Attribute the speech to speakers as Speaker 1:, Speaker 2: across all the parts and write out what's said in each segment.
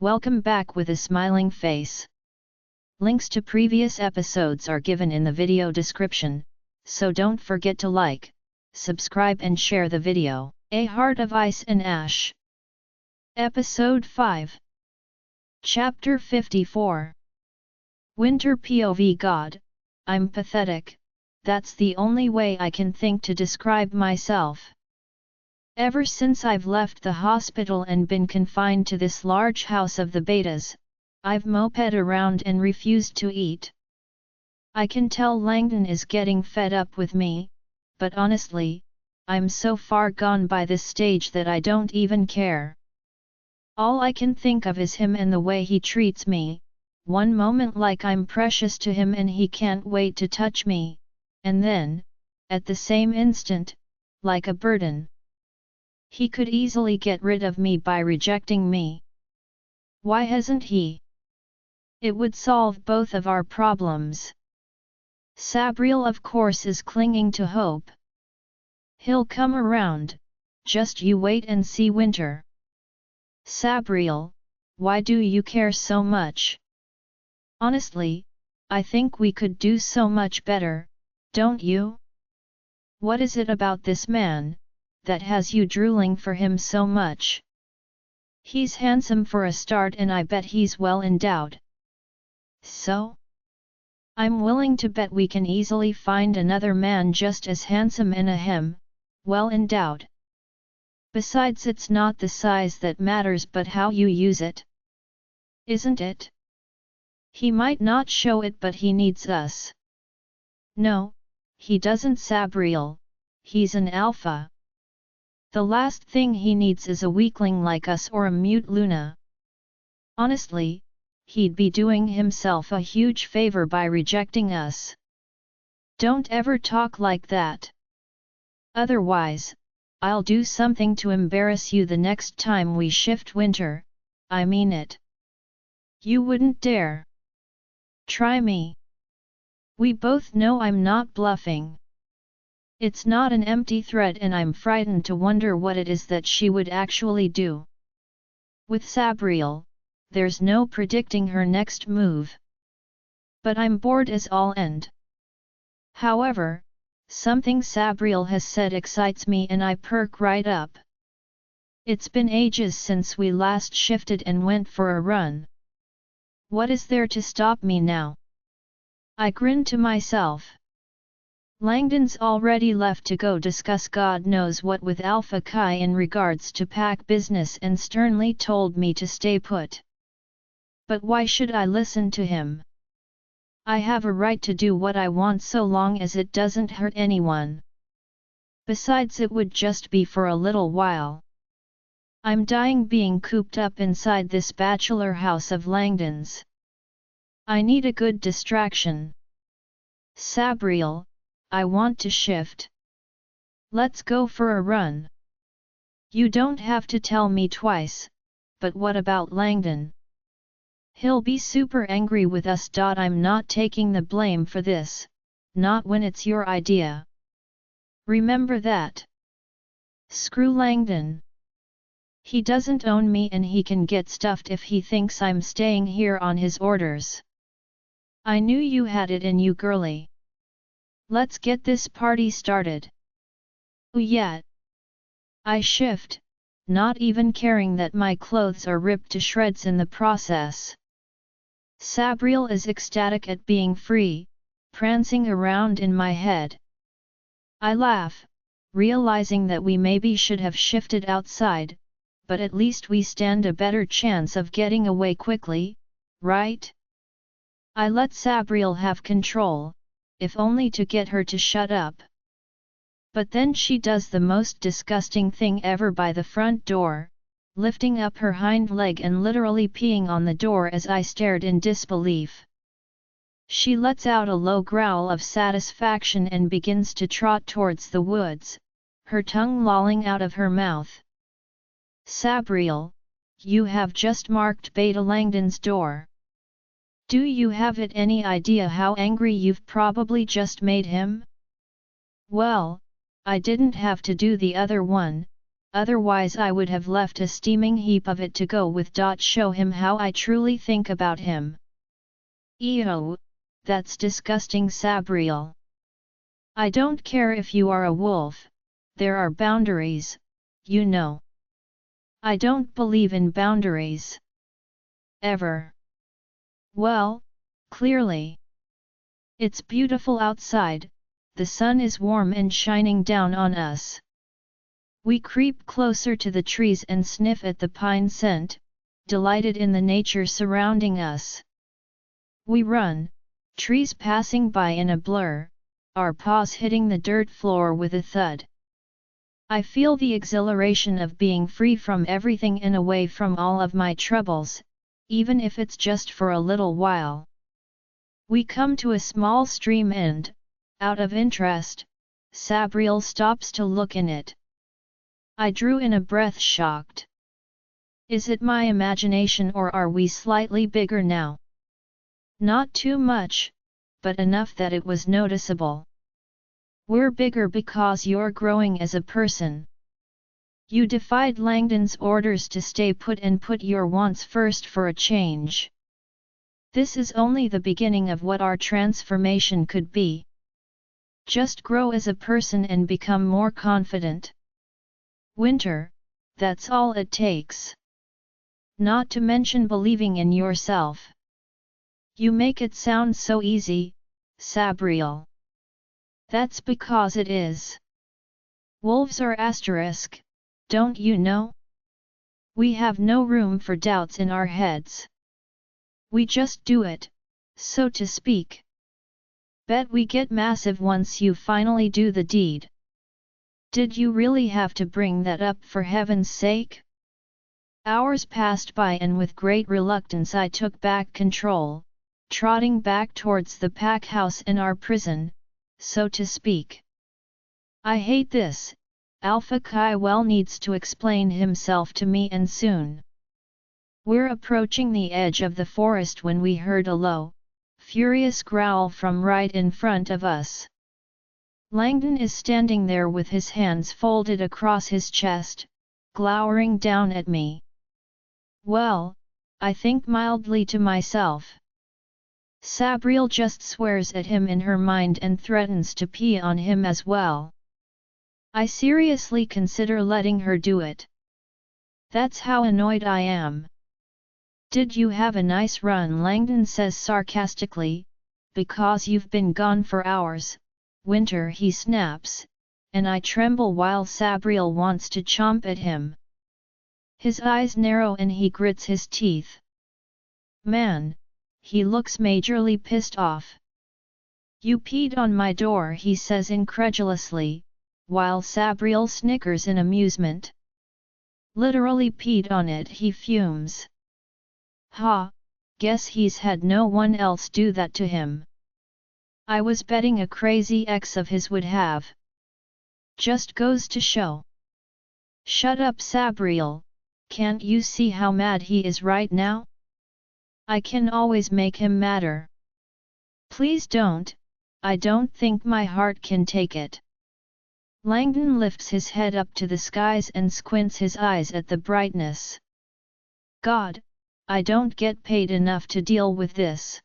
Speaker 1: Welcome back with a smiling face. Links to previous episodes are given in the video description, so don't forget to like, subscribe and share the video. A Heart of Ice and Ash. Episode 5. Chapter 54. Winter POV. God, I'm pathetic, that's the only way I can think to describe myself. Ever since I've left the hospital and been confined to this large house of the betas, I've moped around and refused to eat. I can tell Langon is getting fed up with me, but honestly, I'm so far gone by this stage that I don't even care. All I can think of is him and the way he treats me, one moment like I'm precious to him and he can't wait to touch me, and then, at the same instant, like a burden. He could easily get rid of me by rejecting me. Why hasn't he? It would solve both of our problems. Sabriel of course is clinging to hope. He'll come around, just you wait and see. Winter. Sabriel, why do you care so much? Honestly, I think we could do so much better, don't you? What is it about this man that has you drooling for him so much? He's handsome for a start and I bet he's well endowed. So? I'm willing to bet we can easily find another man just as handsome and well endowed. Besides, it's not the size that matters but how you use it. Isn't it? He might not show it but he needs us. No, he doesn't. Sabriel, he's an alpha. The last thing he needs is a weakling like us or a mute Luna. Honestly, he'd be doing himself a huge favor by rejecting us. Don't ever talk like that. Otherwise, I'll do something to embarrass you the next time we shift. Winter, I mean it. You wouldn't dare. Try me. We both know I'm not bluffing. It's not an empty threat and I'm frightened to wonder what it is that she would actually do. With Sabriel, there's no predicting her next move. But I'm bored as all end. However, something Sabriel has said excites me and I perk right up. It's been ages since we last shifted and went for a run. What is there to stop me now? I grin to myself. Langdon's already left to go discuss God knows what with Alpha Chi in regards to pack business and sternly told me to stay put. But why should I listen to him? I have a right to do what I want so long as it doesn't hurt anyone. Besides, it would just be for a little while. I'm dying being cooped up inside this bachelor house of Langdon's. I need a good distraction. Sabriel, I want to shift. Let's go for a run. You don't have to tell me twice, but what about Langon? He'll be super angry with us. I'm not taking the blame for this, not when it's your idea. Remember that. Screw Langon. He doesn't own me and he can get stuffed if he thinks I'm staying here on his orders. I knew you had it in you, girly. Let's get this party started. Oh yeah. I shift, not even caring that my clothes are ripped to shreds in the process. Sabriel is ecstatic at being free, prancing around in my head. I laugh, realizing that we maybe should have shifted outside, but at least we stand a better chance of getting away quickly, right? I let Sabriel have control, if only to get her to shut up. But then she does the most disgusting thing ever by the front door, lifting up her hind leg and literally peeing on the door as I stared in disbelief. She lets out a low growl of satisfaction and begins to trot towards the woods, her tongue lolling out of her mouth. Sabriel, you have just marked Beta Langdon's door. Do you have any idea how angry you've probably just made him? Well, I didn't have to do the other one, otherwise I would have left a steaming heap of it to go with. Show him how I truly think about him. Ew, that's disgusting, Sabriel. I don't care if you are a wolf, there are boundaries, you know. I don't believe in boundaries. Ever. Well, clearly. It's beautiful outside, the sun is warm and shining down on us. We creep closer to the trees and sniff at the pine scent, delighted in the nature surrounding us. We run, trees passing by in a blur, our paws hitting the dirt floor with a thud. I feel the exhilaration of being free from everything and away from all of my troubles, even if it's just for a little while. We come to a small stream and, out of interest, Sabriel stops to look in it. I drew in a breath, shocked. Is it my imagination, or are we slightly bigger now? Not too much, but enough that it was noticeable. We're bigger because you're growing as a person. You defied Langdon's orders to stay put and put your wants first for a change. This is only the beginning of what our transformation could be. Just grow as a person and become more confident. Winter, that's all it takes. Not to mention believing in yourself. You make it sound so easy, Sabriel. That's because it is. Wolves are asterisk, don't you know? We have no room for doubts in our heads. We just do it, so to speak. Bet we get massive once you finally do the deed. Did you really have to bring that up, for heaven's sake? Hours passed by and with great reluctance I took back control, trotting back towards the pack house and our prison, so to speak. I hate this, Alpha Chi well needs to explain himself to me, and soon. We're approaching the edge of the forest when we heard a low, furious growl from right in front of us. Langdon is standing there with his hands folded across his chest, glowering down at me. Well, I think mildly to myself. Sabriel just swears at him in her mind and threatens to pee on him as well. I seriously consider letting her do it. That's how annoyed I am. Did you have a nice run? Langdon says sarcastically, because you've been gone for hours, Winter, he snaps, and I tremble while Sabriel wants to chomp at him. His eyes narrow and he grits his teeth. Man, he looks majorly pissed off. You peed on my door, he says incredulously, while Sabriel snickers in amusement. Literally peed on it, he fumes. Ha, guess he's had no one else do that to him. I was betting a crazy ex of his would have. Just goes to show. Shut up, Sabriel, can't you see how mad he is right now? I can always make him madder. Please don't, I don't think my heart can take it. Langdon lifts his head up to the skies and squints his eyes at the brightness. God, I don't get paid enough to deal with this.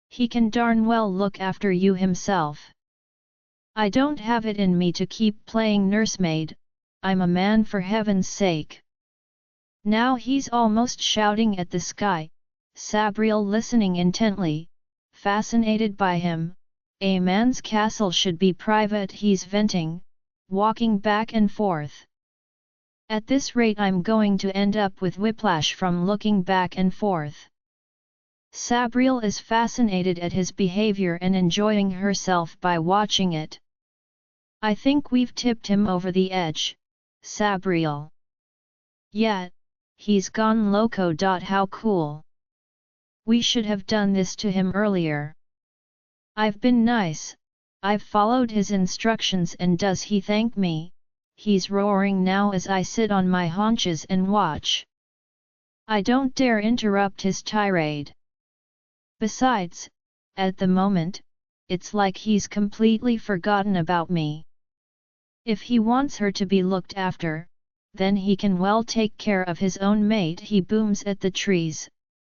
Speaker 1: He can darn well look after you himself. I don't have it in me to keep playing nursemaid, I'm a man for heaven's sake. Now he's almost shouting at the sky, Sabriel listening intently, fascinated by him. A man's castle should be private, he's venting, walking back and forth. At this rate I'm going to end up with whiplash from looking back and forth. Sabriel is fascinated at his behavior and enjoying herself by watching it. I think we've tipped him over the edge, Sabriel. Yet, he's gone loco. How cool. We should have done this to him earlier. I've been nice, I've followed his instructions, and does he thank me? He's roaring now as I sit on my haunches and watch. I don't dare interrupt his tirade. Besides, at the moment, it's like he's completely forgotten about me. If he wants her to be looked after, then he can well take care of his own mate. He booms at the trees,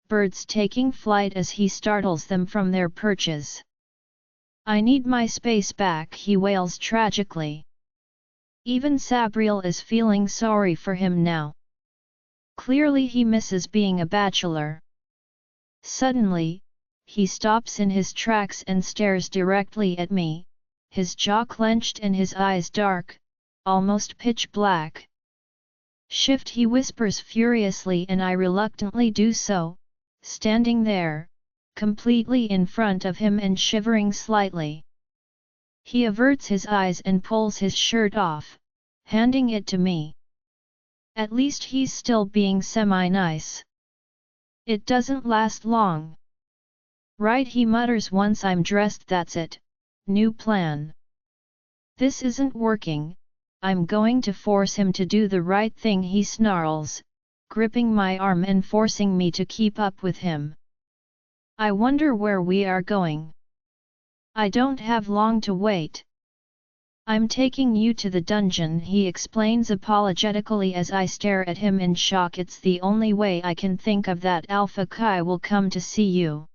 Speaker 1: birds taking flight as he startles them from their perches. I need my space back, he wails tragically. Even Sabriel is feeling sorry for him now. Clearly he misses being a bachelor. Suddenly, he stops in his tracks and stares directly at me, his jaw clenched and his eyes dark, almost pitch black. Shift, he whispers furiously, and I reluctantly do so, standing there, completely in front of him and shivering slightly. He averts his eyes and pulls his shirt off, handing it to me. At least he's still being semi-nice. It doesn't last long. Right, he mutters, once I'm dressed that's it, new plan. This isn't working, I'm going to force him to do the right thing, he snarls, gripping my arm and forcing me to keep up with him. I wonder where we are going. I don't have long to wait. I'm taking you to the dungeon, he explains apologetically as I stare at him in shock. It's the only way I can think of that Alpha Chi will come to see you.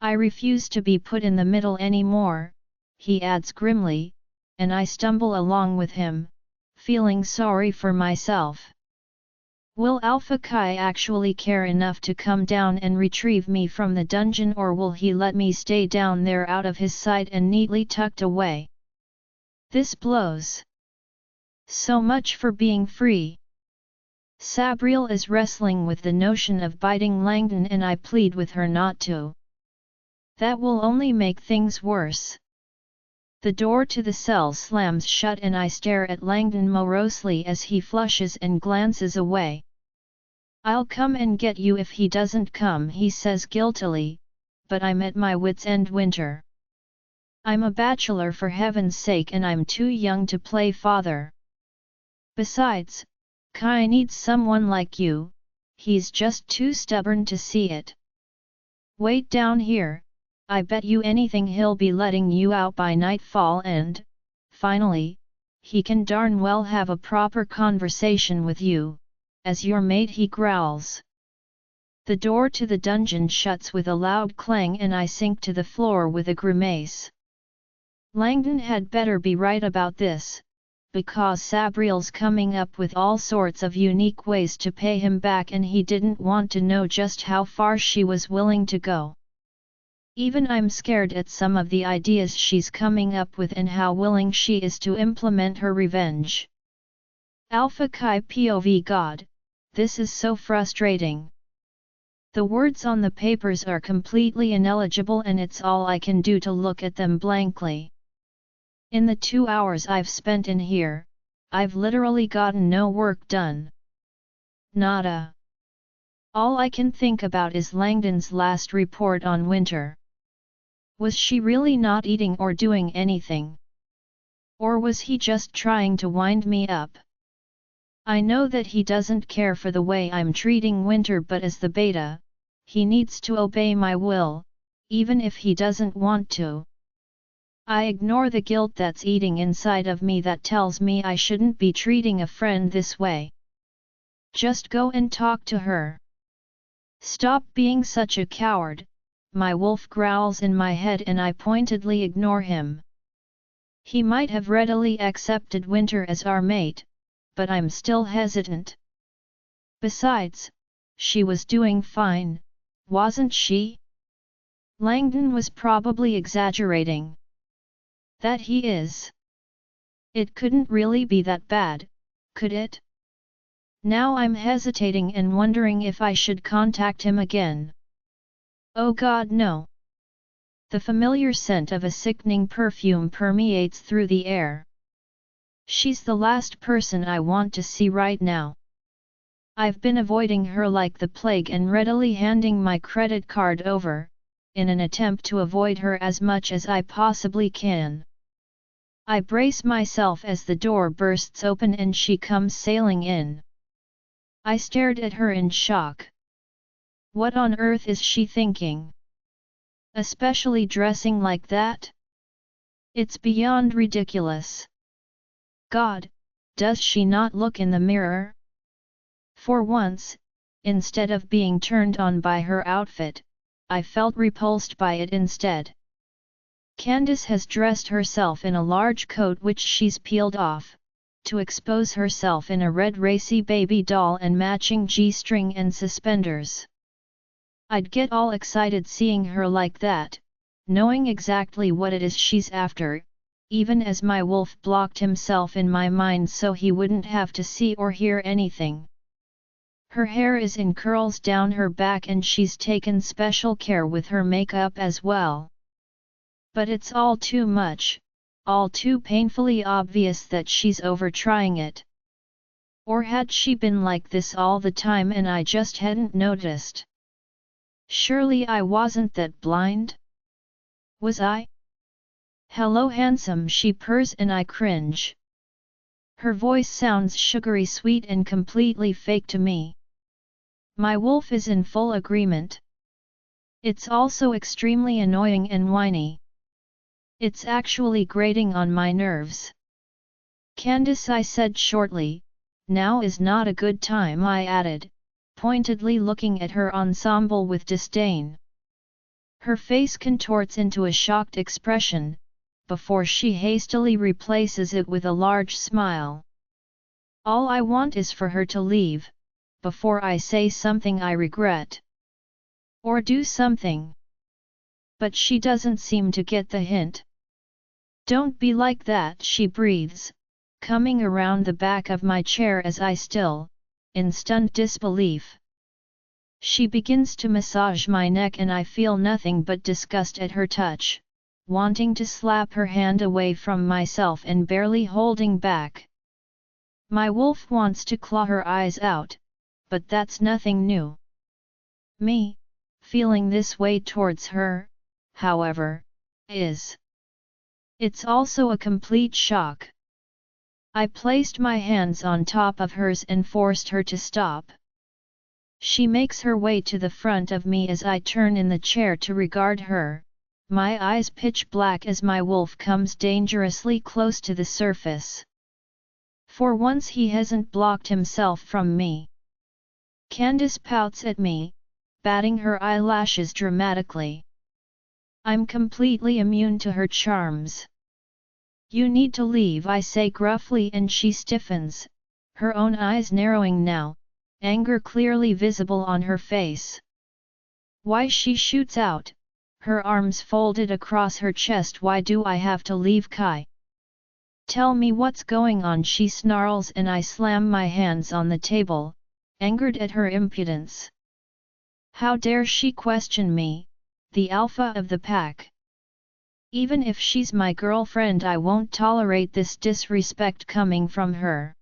Speaker 1: I refuse to be put in the middle anymore, he adds grimly, and I stumble along with him, feeling sorry for myself. Will Alpha Chi actually care enough to come down and retrieve me from the dungeon, or will he let me stay down there out of his sight and neatly tucked away? This blows. So much for being free. Sabriel is wrestling with the notion of biting Langon, and I plead with her not to. That will only make things worse. The door to the cell slams shut and I stare at Langon morosely as he flushes and glances away. I'll come and get you if he doesn't come, he says guiltily, but I'm at my wit's end. Winter. I'm a bachelor, for heaven's sake, and I'm too young to play father. Besides, Kai needs someone like you, he's just too stubborn to see it. Wait down here, I bet you anything he'll be letting you out by nightfall, and, finally, he can darn well have a proper conversation with you, as your mate, he growls. The door to the dungeon shuts with a loud clang and I sink to the floor with a grimace. Langon had better be right about this, because Sabriel's coming up with all sorts of unique ways to pay him back, and he didn't want to know just how far she was willing to go. Even I'm scared at some of the ideas she's coming up with and how willing she is to implement her revenge. Alpha Chi POV God, this is so frustrating. The words on the papers are completely ineligible and it's all I can do to look at them blankly. In the 2 hours I've spent in here, I've literally gotten no work done. Nada. All I can think about is Langdon's last report on Winter. Was she really not eating or doing anything? Or was he just trying to wind me up? I know that he doesn't care for the way I'm treating Winter, but as the beta, he needs to obey my will, even if he doesn't want to. I ignore the guilt that's eating inside of me that tells me I shouldn't be treating a friend this way. Just go and talk to her. Stop being such a coward, my wolf growls in my head, and I pointedly ignore him. He might have readily accepted Winter as our mate, but I'm still hesitant. Besides, she was doing fine, wasn't she? Langon was probably exaggerating. That he is. It couldn't really be that bad, could it? Now I'm hesitating and wondering if I should contact him again. Oh God, no. The familiar scent of a sickening perfume permeates through the air. She's the last person I want to see right now. I've been avoiding her like the plague and readily handing my credit card over, in an attempt to avoid her as much as I possibly can. I brace myself as the door bursts open and she comes sailing in. I stared at her in shock. What on earth is she thinking? Especially dressing like that? It's beyond ridiculous. God, Does she not look in the mirror? For once, instead of being turned on by her outfit, I felt repulsed by it instead. Candice has dressed herself in a large coat which she's peeled off, to expose herself in a red racy baby doll and matching G-string and suspenders. I'd get all excited seeing her like that, knowing exactly what it is she's after, even as my wolf blocked himself in my mind so he wouldn't have to see or hear anything. Her hair is in curls down her back and she's taken special care with her makeup as well. But it's all too much, all too painfully obvious that she's over-trying it. Or had she been like this all the time and I just hadn't noticed? Surely I wasn't that blind? Was I? "Hello handsome," she purrs and I cringe. Her voice sounds sugary sweet and completely fake to me. My wolf is in full agreement. It's also extremely annoying and whiny. It's actually grating on my nerves. "Candice," I said shortly. "Now is not a good time," I added, pointedly looking at her ensemble with disdain. Her face contorts into a shocked expression, before she hastily replaces it with a large smile. All I want is for her to leave, before I say something I regret. Or do something. But she doesn't seem to get the hint. "Don't be like that," she breathes, coming around the back of my chair as I still, in stunned disbelief. She begins to massage my neck and I feel nothing but disgust at her touch, wanting to slap her hand away from myself and barely holding back. My wolf wants to claw her eyes out, but that's nothing new. Me, feeling this way towards her, however, is. It's also a complete shock. I placed my hands on top of hers and forced her to stop. She makes her way to the front of me as I turn in the chair to regard her, my eyes pitch black as my wolf comes dangerously close to the surface. For once he hasn't blocked himself from me. Candice pouts at me, batting her eyelashes dramatically. I'm completely immune to her charms. "You need to leave," I say gruffly, and she stiffens, her own eyes narrowing now, anger clearly visible on her face. "Why?" she shoots out, her arms folded across her chest. "Why do I have to leave, Kai? Tell me what's going on," she snarls, and I slam my hands on the table, angered at her impudence. How dare she question me, the alpha of the pack? Even if she's my girlfriend, I won't tolerate this disrespect coming from her.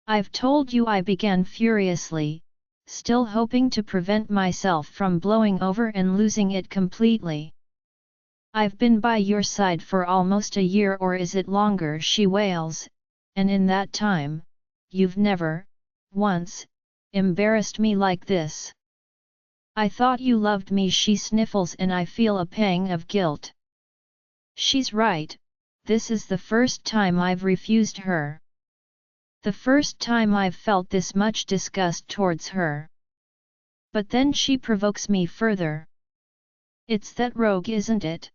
Speaker 1: "I've told you," I began furiously, still hoping to prevent myself from blowing over and losing it completely. "I've been by your side for almost a year, or is it longer?" she wails, "and in that time, you've never, once, embarrassed me like this. I thought you loved me," she sniffles, and I feel a pang of guilt. She's right, this is the first time I've refused her. The first time I've felt this much disgust towards her. But then she provokes me further. It's that rogue, isn't it?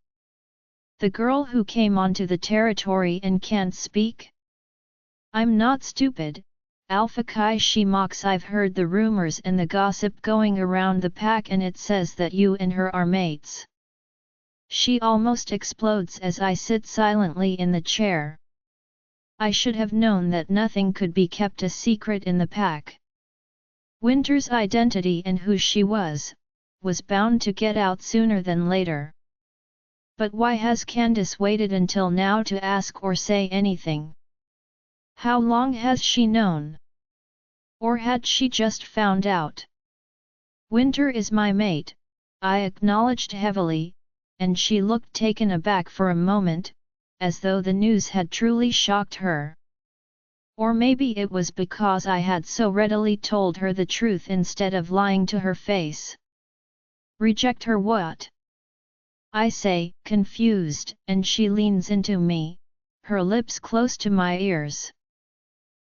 Speaker 1: The girl who came onto the territory and can't speak? "I'm not stupid, Alpha Kai," she mocks. "I've heard the rumors and the gossip going around the pack, and it says that you and her are mates." She almost explodes as I sit silently in the chair. I should have known that nothing could be kept a secret in the pack. Winter's identity and who she was bound to get out sooner than later. But why has Candice waited until now to ask or say anything? How long has she known? Or had she just found out? "Winter is my mate," I acknowledged heavily, and she looked taken aback for a moment, as though the news had truly shocked her. Or maybe it was because I had so readily told her the truth instead of lying to her face. "Reject her what?" I say, confused, and she leans into me, her lips close to my ears.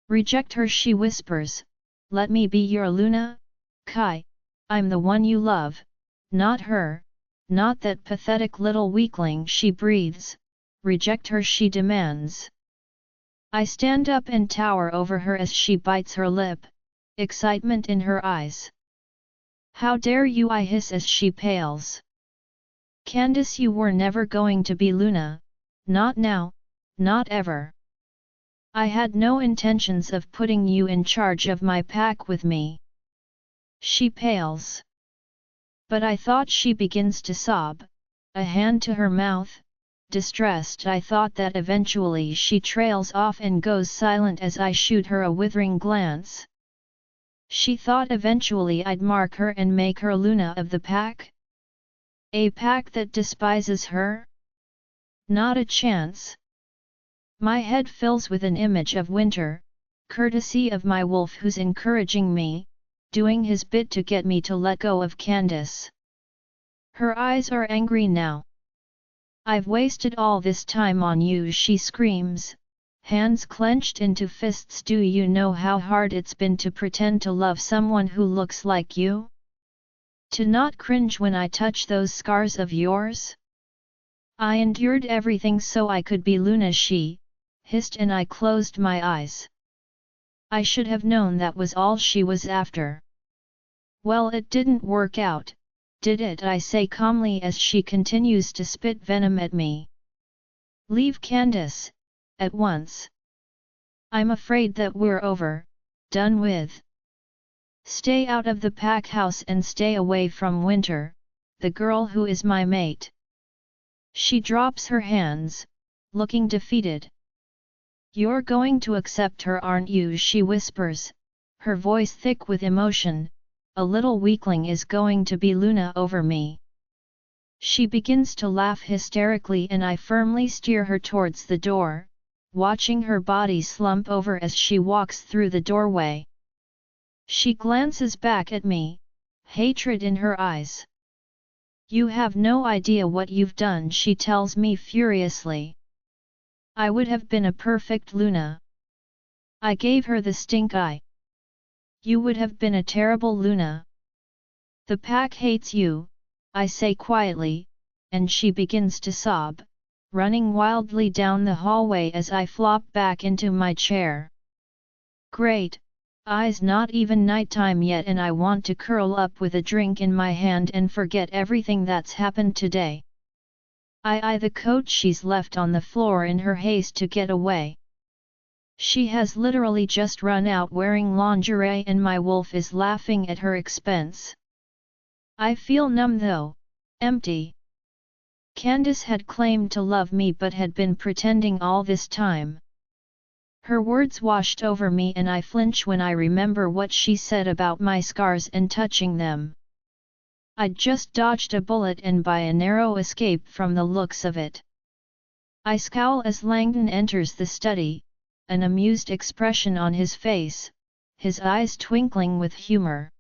Speaker 1: Reject her, she whispers. Let me be your Luna? Kai, I'm the one you love, not her, not that pathetic little weakling, she breathes. Reject her, she demands. I stand up and tower over her as she bites her lip, excitement in her eyes. How dare you, I hiss as she pales. Candice, you were never going to be Luna, not now, not ever. I had no intentions of putting you in charge of my pack with me. She pales. But I thought, she begins to sob, a hand to her mouth, distressed. I thought that eventually she trails off and goes silent as I shoot her a withering glance. She thought eventually I'd mark her and make her Luna of the pack? A pack that despises her? Not a chance. My head fills with an image of Winter, courtesy of my wolf who's encouraging me, doing his bit to get me to let go of Candice. Her eyes are angry now. I've wasted all this time on you, she screams, hands clenched into fists. Do you know how hard it's been to pretend to love someone who looks like you? To not cringe when I touch those scars of yours? I endured everything so I could be Luna, she hissed, and I closed my eyes. I should have known that was all she was after. Well, it didn't work out, did it? I say calmly as she continues to spit venom at me. Leave Candice, at once. I'm afraid that we're over, done with. Stay out of the pack house and stay away from Winter, the girl who is my mate. She drops her hands, looking defeated. You're going to accept her, aren't you? She whispers, her voice thick with emotion. A little weakling is going to be Luna over me. She begins to laugh hysterically and I firmly steer her towards the door, watching her body slump over as she walks through the doorway. She glances back at me, hatred in her eyes. You have no idea what you've done, she tells me furiously. I would have been a perfect Luna. I gave her the stink eye. You would have been a terrible Luna. The pack hates you, I say quietly, and she begins to sob, running wildly down the hallway as I flop back into my chair. Great, eyes, not even nighttime yet and I want to curl up with a drink in my hand and forget everything that's happened today. I eye the coat she's left on the floor in her haste to get away. She has literally just run out wearing lingerie and my wolf is laughing at her expense. I feel numb though, empty. Candice had claimed to love me but had been pretending all this time. Her words washed over me and I flinch when I remember what she said about my scars and touching them. I'd just dodged a bullet and by a narrow escape from the looks of it. I scowl as Langon enters the study, an amused expression on his face, his eyes twinkling with humor.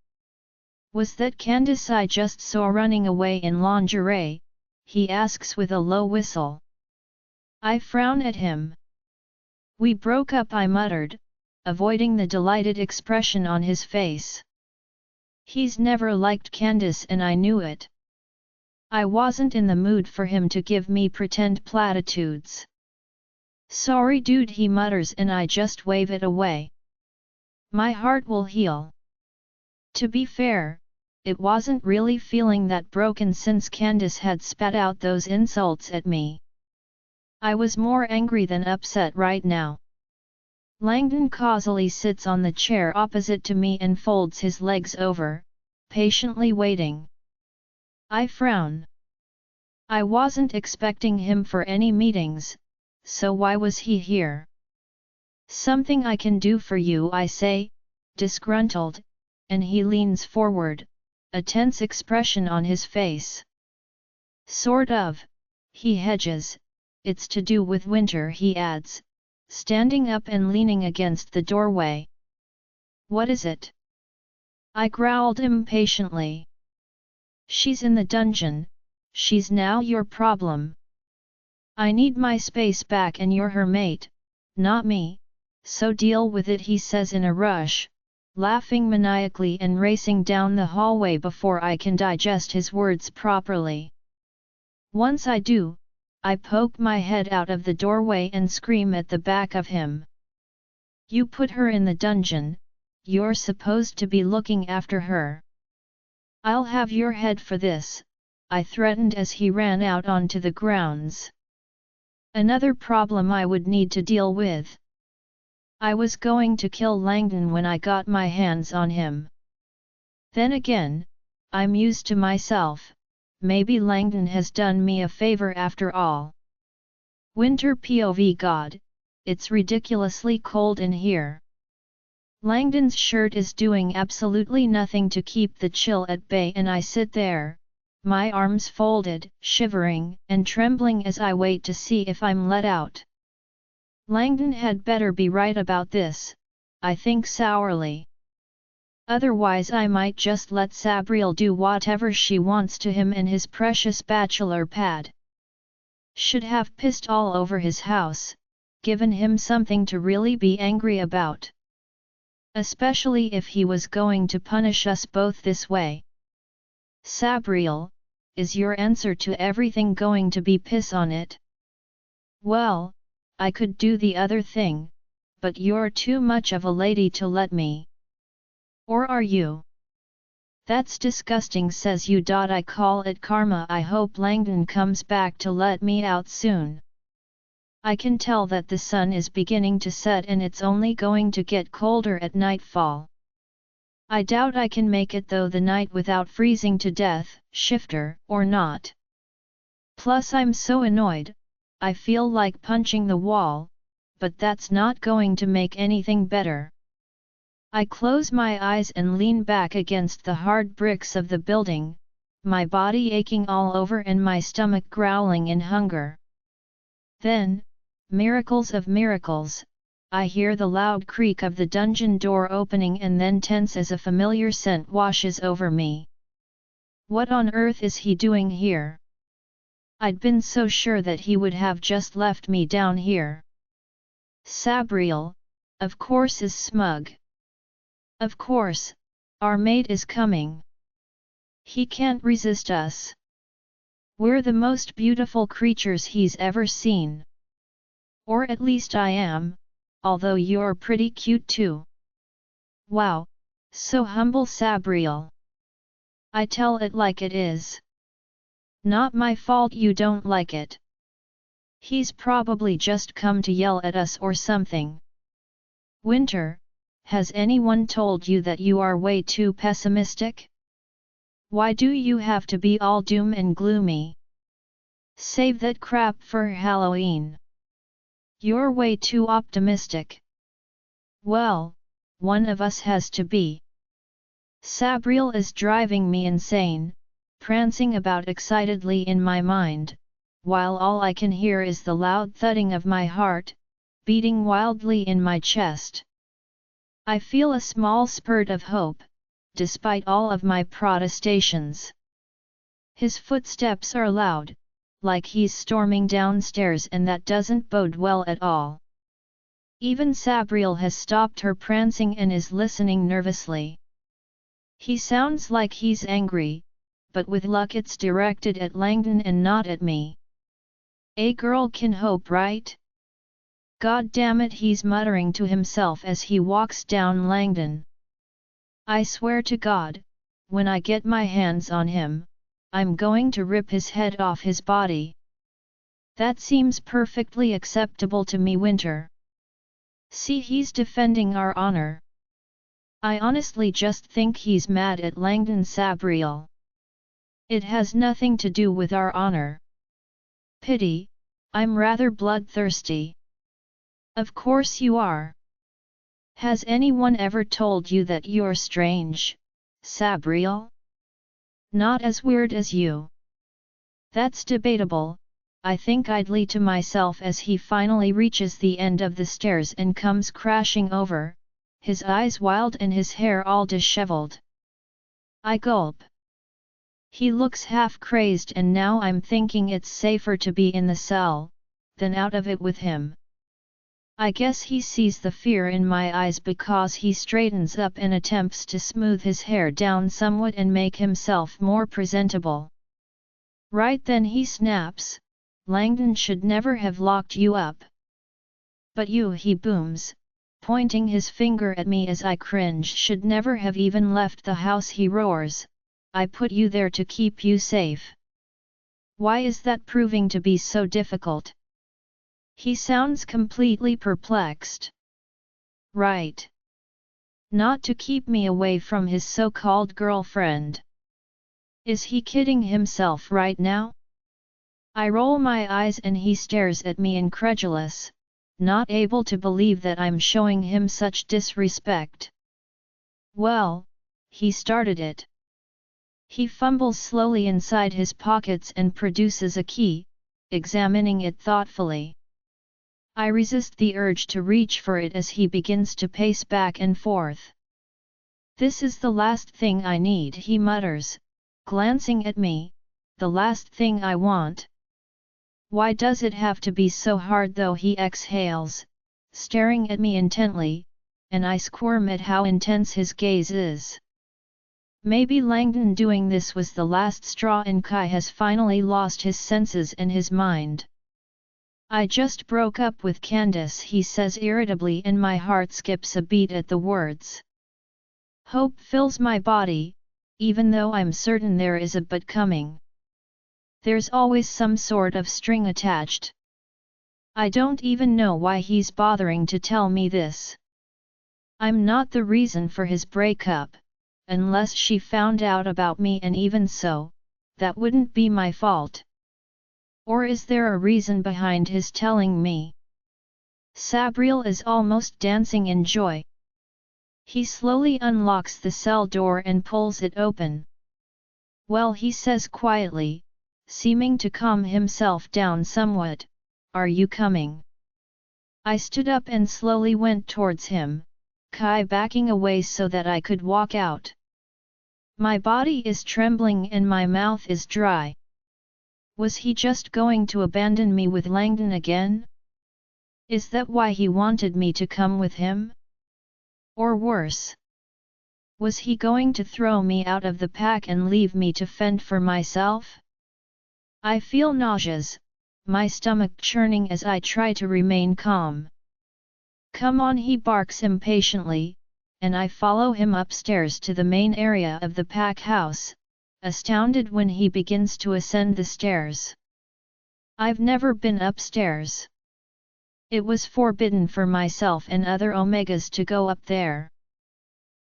Speaker 1: Was that Candice I just saw running away in lingerie? He asks with a low whistle. I frown at him. We broke up, I muttered, avoiding the delighted expression on his face. He's never liked Candice and I knew it. I wasn't in the mood for him to give me pretend platitudes. Sorry dude, he mutters and I just wave it away. My heart will heal. To be fair, it wasn't really feeling that broken since Candice had spat out those insults at me. I was more angry than upset right now. Langon causally sits on the chair opposite to me and folds his legs over, patiently waiting. I frown. I wasn't expecting him for any meetings, so why was he here? Something I can do for you, I say, disgruntled, and he leans forward, a tense expression on his face. Sort of, he hedges, it's to do with Winter, he adds, standing up and leaning against the doorway. What is it? I growled impatiently. She's in the dungeon, she's now your problem. I need my space back and you're her mate, not me, so deal with it, he says in a rush, laughing maniacally and racing down the hallway before I can digest his words properly. Once I do, I poke my head out of the doorway and scream at the back of him. You put her in the dungeon, you're supposed to be looking after her. I'll have your head for this, I threatened as he ran out onto the grounds. Another problem I would need to deal with. I was going to kill Langon when I got my hands on him. Then again, I mused to myself, maybe Langon has done me a favor after all. Winter POV God, it's ridiculously cold in here. Langdon's shirt is doing absolutely nothing to keep the chill at bay, and I sit there, my arms folded, shivering and trembling as I wait to see if I'm let out. Langon had better be right about this, I think sourly. Otherwise I might just let Sabriel do whatever she wants to him and his precious bachelor pad. Should have pissed all over his house, given him something to really be angry about. Especially if he was going to punish us both this way. Sabriel, is your answer to everything going to be piss on it? Well, I could do the other thing, but you're too much of a lady to let me. Or are you? That's disgusting, says you. I call it karma. I hope Langon comes back to let me out soon. I can tell that the sun is beginning to set and it's only going to get colder at nightfall. I doubt I can make it though the night without freezing to death, shifter or not. Plus I'm so annoyed, I feel like punching the wall, but that's not going to make anything better. I close my eyes and lean back against the hard bricks of the building, my body aching all over and my stomach growling in hunger. Then, miracles of miracles, I hear the loud creak of the dungeon door opening and then tense as a familiar scent washes over me. What on earth is he doing here? I'd been so sure that he would have just left me down here. Sabriel, of course, is smug. Of course, our mate is coming. He can't resist us. We're the most beautiful creatures he's ever seen. Or at least I am, although you're pretty cute too. Wow, so humble, Sabriel. I tell it like it is. Not my fault you don't like it. He's probably just come to yell at us or something. Winter, has anyone told you that you are way too pessimistic? Why do you have to be all doom and gloomy? Save that crap for Halloween. You're way too optimistic. Well, one of us has to be. Sabriel is driving me insane, prancing about excitedly in my mind, while all I can hear is the loud thudding of my heart, beating wildly in my chest. I feel a small spurt of hope, despite all of my protestations. His footsteps are loud, like he's storming downstairs, and that doesn't bode well at all. Even Sabriel has stopped her prancing and is listening nervously. He sounds like he's angry, but with luck it's directed at Langon and not at me. A girl can hope, right? God damn it, he's muttering to himself as he walks down Langon. I swear to God, when I get my hands on him, I'm going to rip his head off his body. That seems perfectly acceptable to me, Winter. See, he's defending our honor. I honestly just think he's mad at Langon. Sabriel. It has nothing to do with our honor. Pity, I'm rather bloodthirsty. Of course you are. Has anyone ever told you that you're strange, Sabriel? Not as weird as you. That's debatable, I think idly to myself as he finally reaches the end of the stairs and comes crashing over, his eyes wild and his hair all disheveled. I gulp. He looks half crazed, and now I'm thinking it's safer to be in the cell than out of it with him. I guess he sees the fear in my eyes because he straightens up and attempts to smooth his hair down somewhat and make himself more presentable. Right then he snaps, "Langdon should never have locked you up. But you," he booms, pointing his finger at me as I cringe, "should never have even left the house," he roars, "I put you there to keep you safe. Why is that proving to be so difficult?" He sounds completely perplexed. Right. Not to keep me away from his so-called girlfriend. Is he kidding himself right now? I roll my eyes and he stares at me incredulous, not able to believe that I'm showing him such disrespect. Well, he started it. He fumbles slowly inside his pockets and produces a key, examining it thoughtfully. I resist the urge to reach for it as he begins to pace back and forth. "This is the last thing I need," he mutters, glancing at me, "the last thing I want." "Why does it have to be so hard though?" he exhales, staring at me intently, and I squirm at how intense his gaze is. Maybe Langdon doing this was the last straw and Kai has finally lost his senses and his mind. "I just broke up with Candice," he says irritably, and my heart skips a beat at the words. Hope fills my body, even though I'm certain there is a but coming. There's always some sort of string attached. I don't even know why he's bothering to tell me this. I'm not the reason for his breakup, unless she found out about me, and even so, that wouldn't be my fault. Or is there a reason behind his telling me? Sabriel is almost dancing in joy. He slowly unlocks the cell door and pulls it open. "Well," he says quietly, seeming to calm himself down somewhat, "are you coming?" I stood up and slowly went towards him, Kai backing away so that I could walk out. My body is trembling and my mouth is dry. Was he just going to abandon me with Langdon again? Is that why he wanted me to come with him? Or worse, was he going to throw me out of the pack and leave me to fend for myself? I feel nauseous, my stomach churning as I try to remain calm. "Come on," he barks impatiently, and I follow him upstairs to the main area of the pack house, astounded when he begins to ascend the stairs. I've never been upstairs. It was forbidden for myself and other Omegas to go up there.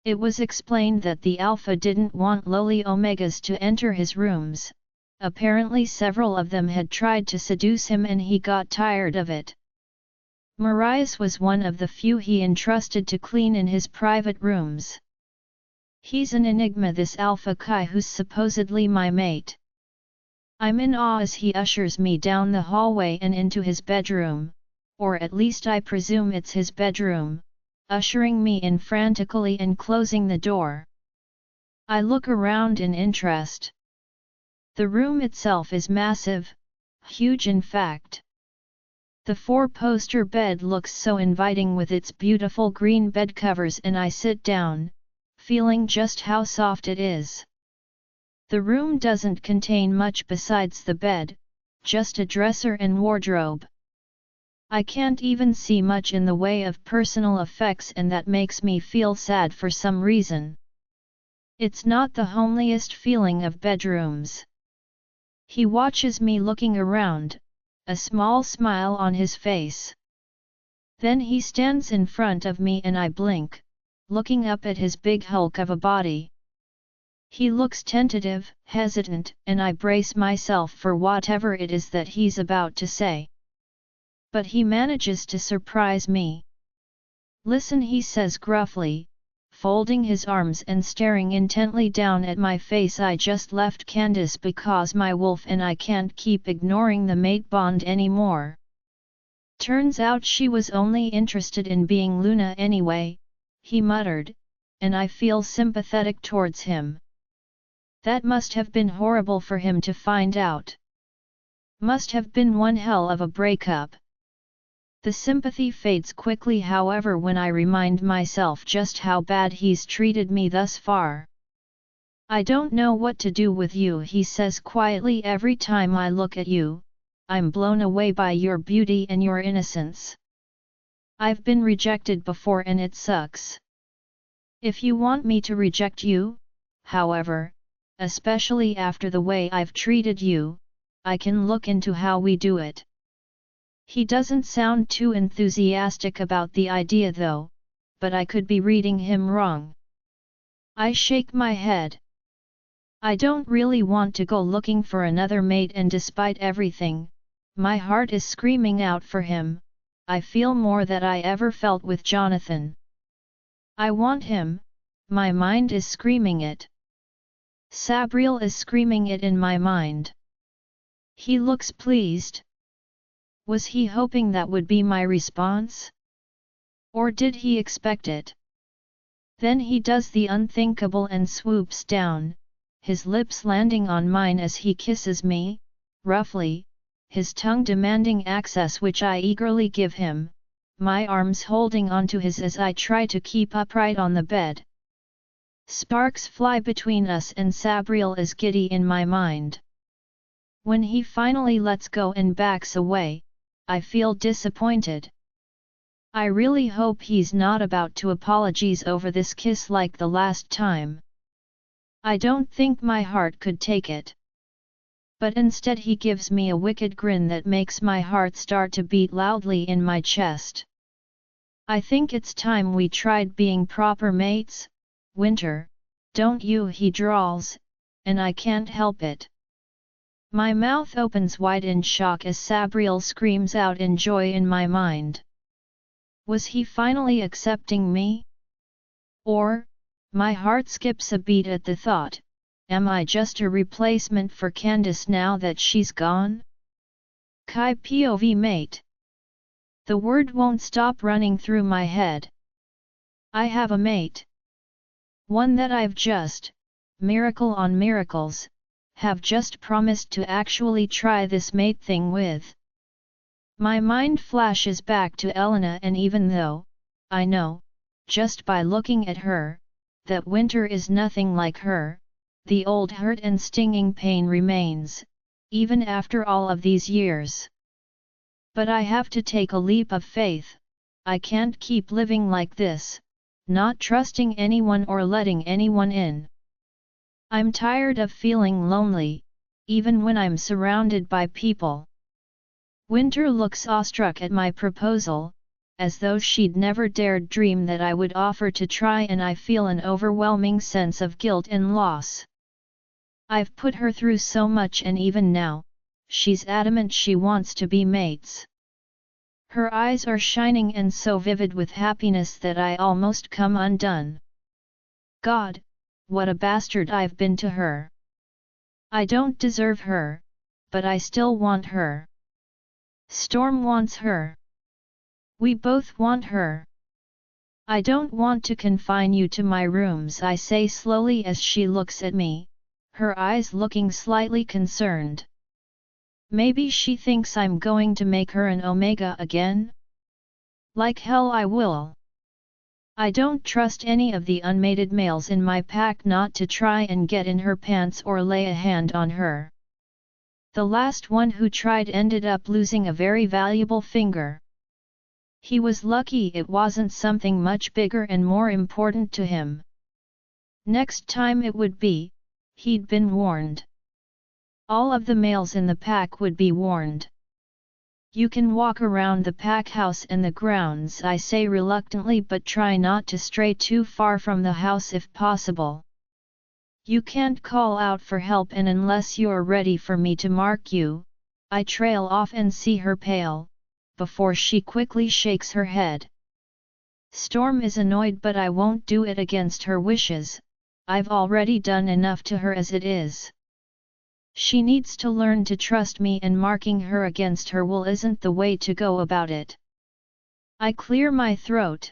Speaker 1: It was explained that the Alpha didn't want lowly Omegas to enter his rooms. Apparently several of them had tried to seduce him and he got tired of it. Marias was one of the few he entrusted to clean in his private rooms. He's an enigma, this Alpha Kai who's supposedly my mate. I'm in awe as he ushers me down the hallway and into his bedroom, or at least I presume it's his bedroom, ushering me in frantically and closing the door. I look around in interest. The room itself is massive, huge in fact. The four-poster bed looks so inviting with its beautiful green bed covers, and I sit down, feeling just how soft it is. The room doesn't contain much besides the bed, just a dresser and wardrobe. I can't even see much in the way of personal effects, and that makes me feel sad for some reason. It's not the homeliest feeling of bedrooms. He watches me looking around, a small smile on his face. Then he stands in front of me and I blink, looking up at his big hulk of a body. He looks tentative, hesitant, and I brace myself for whatever it is that he's about to say. But he manages to surprise me. "Listen," he says gruffly, folding his arms and staring intently down at my face. "I just left Candice because my wolf and I can't keep ignoring the mate bond anymore. Turns out she was only interested in being Luna anyway," he muttered, and I feel sympathetic towards him. That must have been horrible for him to find out. Must have been one hell of a breakup. The sympathy fades quickly, however, when I remind myself just how bad he's treated me thus far. I don't know what to do with you, he says quietly. Every time I look at you, I'm blown away by your beauty and your innocence. I've been rejected before and it sucks. If you want me to reject you, however, especially after the way I've treated you, I can look into how we do it. He doesn't sound too enthusiastic about the idea though, but I could be reading him wrong. I shake my head. I don't really want to go looking for another mate, and despite everything, my heart is screaming out for him. I feel more than I ever felt with Jonathan. I want him, my mind is screaming it. Sabriel is screaming it in my mind. He looks pleased. Was he hoping that would be my response? Or did he expect it? Then he does the unthinkable and swoops down, his lips landing on mine as he kisses me, roughly, his tongue demanding access which I eagerly give him, my arms holding onto his as I try to keep upright on the bed. Sparks fly between us and Sabriel is giddy in my mind. When he finally lets go and backs away, I feel disappointed. I really hope he's not about to apologize over this kiss like the last time. I don't think my heart could take it. But instead he gives me a wicked grin that makes my heart start to beat loudly in my chest. I think it's time we tried being proper mates, Winter, don't you? He drawls, and I can't help it. My mouth opens wide in shock as Sabriel screams out in joy in my mind. Was he finally accepting me? Or, my heart skips a beat at the thought, am I just a replacement for Candice now that she's gone? Kai POV mate. The word won't stop running through my head. I have a mate. One that I've just, miracle on miracles, have just promised to actually try this mate thing with. My mind flashes back to Elena, and even though, I know, just by looking at her, that Winter is nothing like her, the old hurt and stinging pain remains, even after all of these years. But I have to take a leap of faith. I can't keep living like this, not trusting anyone or letting anyone in. I'm tired of feeling lonely, even when I'm surrounded by people. Winter looks awestruck at my proposal, as though she'd never dared dream that I would offer to try, and I feel an overwhelming sense of guilt and loss. I've put her through so much, and even now, she's adamant she wants to be mates. Her eyes are shining and so vivid with happiness that I almost come undone. God, what a bastard I've been to her. I don't deserve her, but I still want her. Storm wants her. We both want her. I don't want to confine you to my rooms, I say slowly as she looks at me, her eyes looking slightly concerned. Maybe she thinks I'm going to make her an Omega again? Like hell I will. I don't trust any of the unmated males in my pack not to try and get in her pants or lay a hand on her. The last one who tried ended up losing a very valuable finger. He was lucky it wasn't something much bigger and more important to him. Next time it would be, he'd been warned. All of the males in the pack would be warned. You can walk around the pack house and the grounds, I say reluctantly, but try not to stray too far from the house if possible. You can't call out for help, and unless you're ready for me to mark you, I trail off and see her pale, before she quickly shakes her head. Storm is annoyed, but I won't do it against her wishes. I've already done enough to her as it is. She needs to learn to trust me, and marking her against her will isn't the way to go about it. I clear my throat.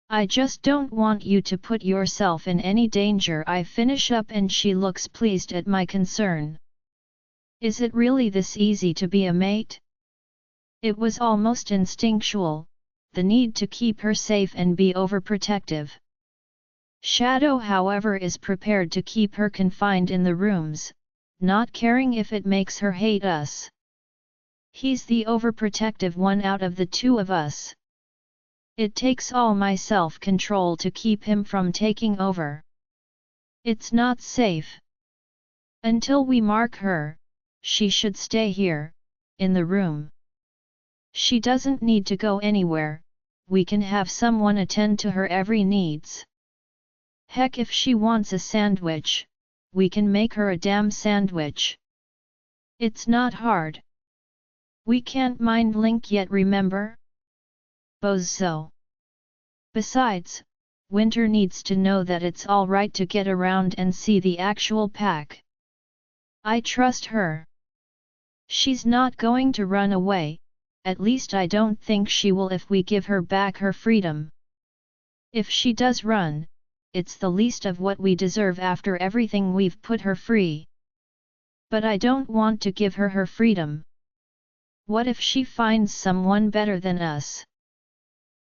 Speaker 1: I just don't want you to put yourself in any danger, I finish up, and she looks pleased at my concern. Is it really this easy to be a mate? It was almost instinctual, the need to keep her safe and be overprotective. Shadow, however, is prepared to keep her confined in the rooms, not caring if it makes her hate us. He's the overprotective one out of the two of us. It takes all my self-control to keep him from taking over. It's not safe. Until we mark her, she should stay here, in the room. She doesn't need to go anywhere, we can have someone attend to her every needs. Heck, if she wants a sandwich, we can make her a damn sandwich. It's not hard. We can't mind link yet, remember? Bozo. Besides, Winter needs to know that it's alright to get around and see the actual pack. I trust her. She's not going to run away, at least I don't think she will if we give her back her freedom. If she does run, it's the least of what we deserve after everything we've put her free. But I don't want to give her her freedom. What if she finds someone better than us?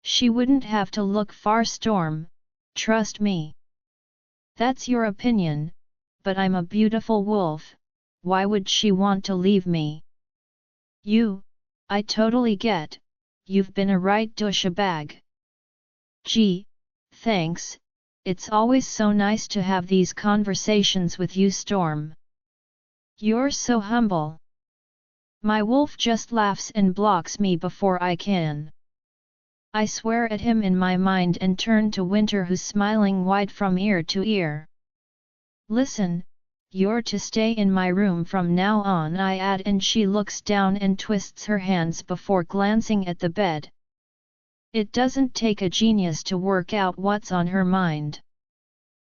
Speaker 1: She wouldn't have to look far, Storm, trust me. That's your opinion, but I'm a beautiful wolf, why would she want to leave me? I totally get, you've been a right douchebag. Gee, thanks. It's always so nice to have these conversations with you, Storm. You're so humble. My wolf just laughs and blocks me before I can. I swear at him in my mind and turn to Winter, who's smiling wide from ear to ear. Listen, you're to stay in my room from now on, I add, and she looks down and twists her hands before glancing at the bed. It doesn't take a genius to work out what's on her mind.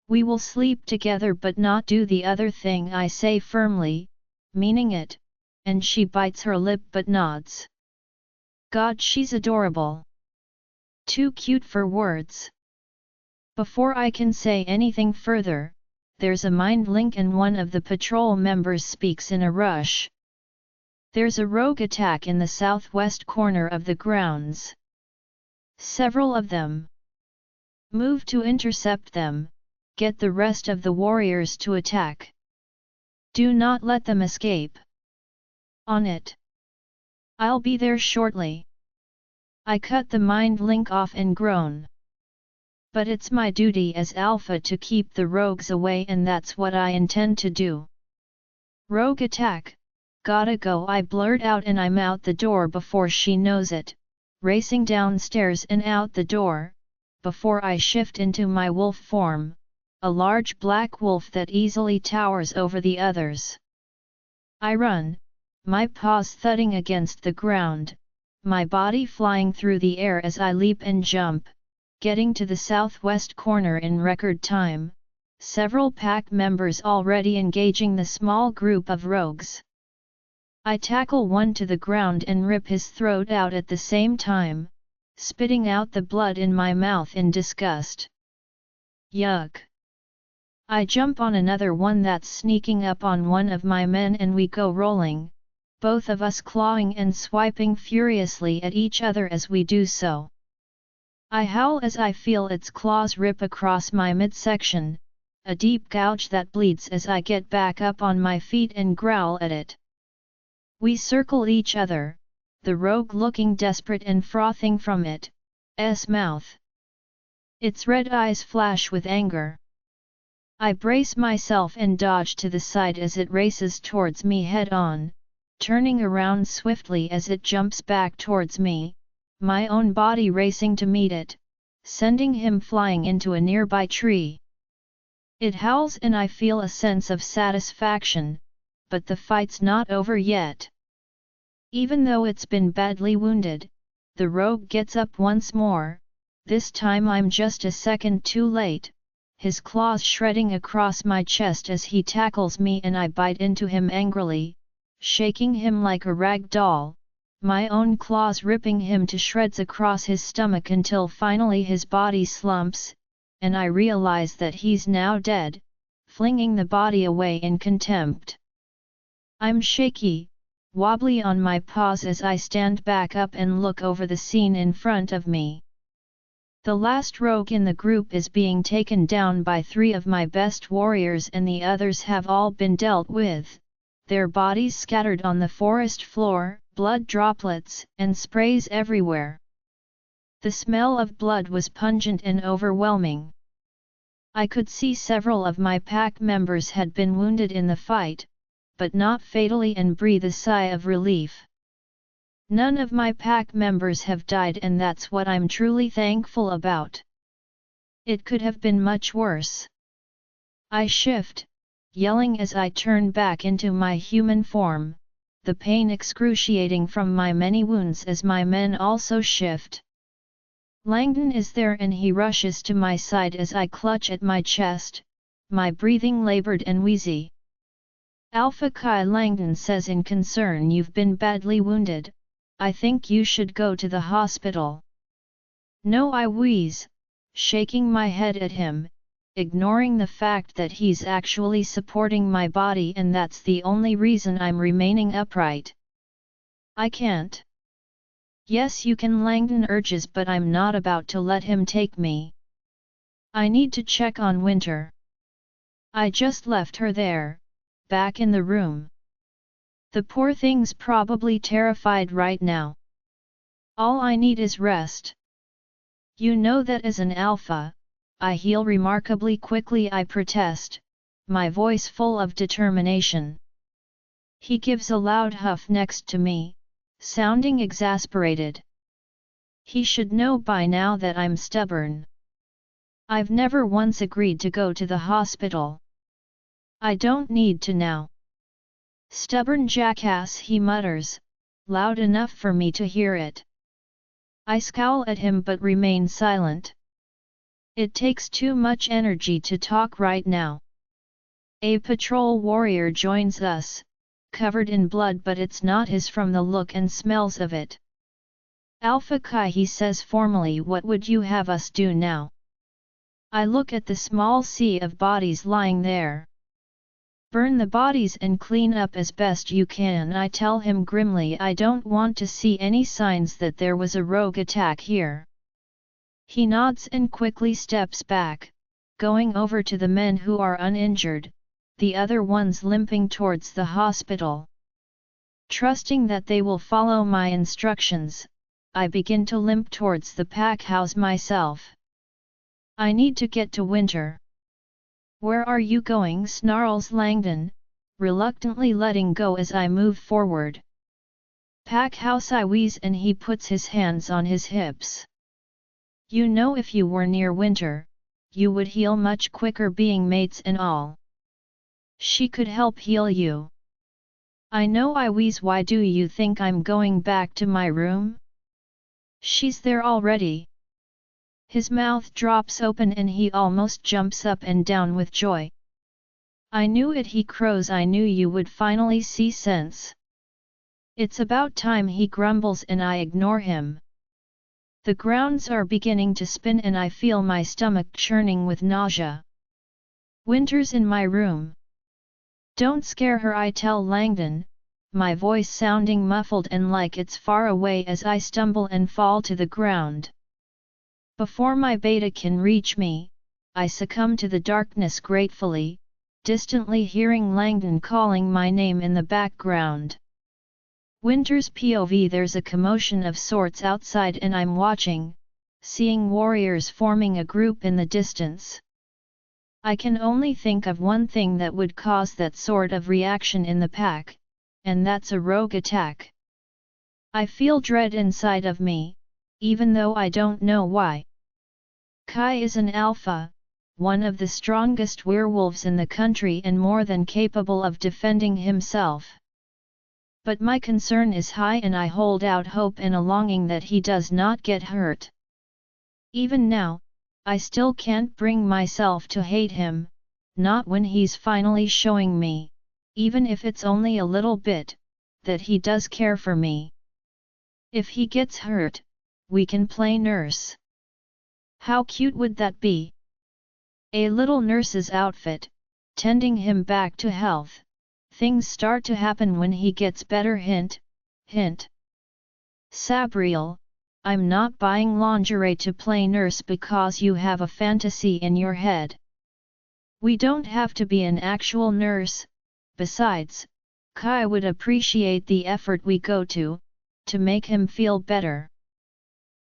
Speaker 1: We will sleep together but not do the other thing, I say firmly, meaning it, and she bites her lip but nods. God, she's adorable. Too cute for words. Before I can say anything further, there's a mind link and one of the patrol members speaks in a rush. There's a rogue attack in the southwest corner of the grounds. Several of them. Move to intercept them, get the rest of the warriors to attack. Do not let them escape. On it. I'll be there shortly. I cut the mind link off and groan. But it's my duty as Alpha to keep the rogues away, and that's what I intend to do. Rogue attack, gotta go, I blurt out, and I'm out the door before she knows it, racing downstairs and out the door, before I shift into my wolf form, a large black wolf that easily towers over the others. I run, my paws thudding against the ground, my body flying through the air as I leap and jump, getting to the southwest corner in record time, several pack members already engaging the small group of rogues. I tackle one to the ground and rip his throat out at the same time, spitting out the blood in my mouth in disgust. Yuck! I jump on another one that's sneaking up on one of my men and we go rolling, both of us clawing and swiping furiously at each other as we do so. I howl as I feel its claws rip across my midsection, a deep gouge that bleeds as I get back up on my feet and growl at it. We circle each other, the rogue looking desperate and frothing from its mouth. Its red eyes flash with anger. I brace myself and dodge to the side as it races towards me head-on, turning around swiftly as it jumps back towards me, my own body racing to meet it, sending him flying into a nearby tree. It howls and I feel a sense of satisfaction, but the fight's not over yet. Even though it's been badly wounded, the rogue gets up once more, this time I'm just a second too late, his claws shredding across my chest as he tackles me and I bite into him angrily, shaking him like a rag doll, my own claws ripping him to shreds across his stomach until finally his body slumps, and I realize that he's now dead, flinging the body away in contempt. I'm shaky, wobbly on my paws as I stand back up and look over the scene in front of me. The last rogue in the group is being taken down by 3 of my best warriors and the others have all been dealt with, their bodies scattered on the forest floor, blood droplets and sprays everywhere. The smell of blood was pungent and overwhelming. I could see several of my pack members had been wounded in the fight, but not fatally, and breathe a sigh of relief. None of my pack members have died, and that's what I'm truly thankful about. It could have been much worse. I shift, yelling as I turn back into my human form, the pain excruciating from my many wounds as my men also shift. Langon is there and he rushes to my side as I clutch at my chest, my breathing labored and wheezy. Alpha Kai, Langon says in concern, you've been badly wounded, I think you should go to the hospital. No, I wheeze, shaking my head at him, ignoring the fact that he's actually supporting my body and that's the only reason I'm remaining upright. I can't. Yes, you can, Langon urges, but I'm not about to let him take me. I need to check on Winter. I just left her there, back in the room. The poor thing's probably terrified right now. All I need is rest. You know that as an alpha, I heal remarkably quickly, I protest, my voice full of determination. He gives a loud huff next to me, sounding exasperated. He should know by now that I'm stubborn. I've never once agreed to go to the hospital. I don't need to now. Stubborn jackass, he mutters, loud enough for me to hear it. I scowl at him but remain silent. It takes too much energy to talk right now. A patrol warrior joins us, covered in blood, but it's not his from the look and smells of it. Alpha Kai, he says formally, what would you have us do now? I look at the small sea of bodies lying there. Burn the bodies and clean up as best you can, I tell him grimly. I don't want to see any signs that there was a rogue attack here. He nods and quickly steps back, going over to the men who are uninjured, the other ones limping towards the hospital. Trusting that they will follow my instructions, I begin to limp towards the pack house myself. I need to get to Winter. Where are you going? Snarls Langon, reluctantly letting go as I move forward. Pack house, I wheeze, and he puts his hands on his hips. You know, if you were near Winter, you would heal much quicker, being mates and all. She could help heal you. I know, I wheeze. Why do you think I'm going back to my room? She's there already. His mouth drops open and he almost jumps up and down with joy. I knew it, he crows. I knew you would finally see sense. It's about time, he grumbles, and I ignore him. The grounds are beginning to spin and I feel my stomach churning with nausea. Winter's in my room. Don't scare her, I tell Langon, my voice sounding muffled and like it's far away as I stumble and fall to the ground. Before my beta can reach me, I succumb to the darkness gratefully, distantly hearing Langon calling my name in the background. Winter's POV. There's a commotion of sorts outside and I'm watching, seeing warriors forming a group in the distance. I can only think of one thing that would cause that sort of reaction in the pack, and that's a rogue attack. I feel dread inside of me, even though I don't know why. Kai is an alpha, one of the strongest werewolves in the country and more than capable of defending himself. But my concern is high and I hold out hope and a longing that he does not get hurt. Even now, I still can't bring myself to hate him, not when he's finally showing me, even if it's only a little bit, that he does care for me. If he gets hurt, we can play nurse. How cute would that be? A little nurse's outfit, tending him back to health, Things start to happen when he gets better. Hint, hint. Sabriel, I'm not buying lingerie to play nurse because you have a fantasy in your head. We don't have to be an actual nurse. Besides, Kai would appreciate the effort we go to make him feel better.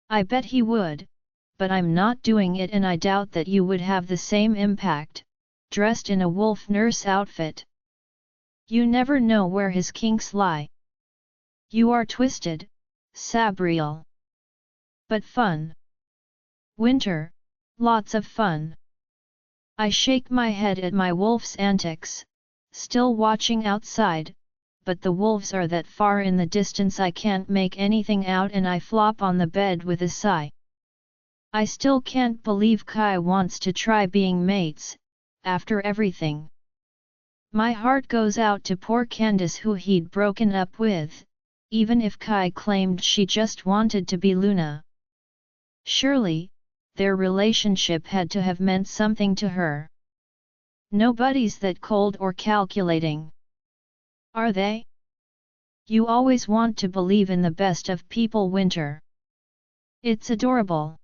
Speaker 1: I bet he would, but I'm not doing it, and I doubt that you would have the same impact, dressed in a wolf nurse outfit. You never know where his kinks lie. You are twisted, Sabriel. But fun. Winter, lots of fun. I shake my head at my wolf's antics, still watching outside, but the wolves are that far in the distance I can't make anything out, and I flop on the bed with a sigh. I still can't believe Kai wants to try being mates, after everything. My heart goes out to poor Candice, who he'd broken up with, even if Kai claimed she just wanted to be Luna. Surely, their relationship had to have meant something to her. Nobody's that cold or calculating. Are they? You always want to believe in the best of people, Winter. It's adorable.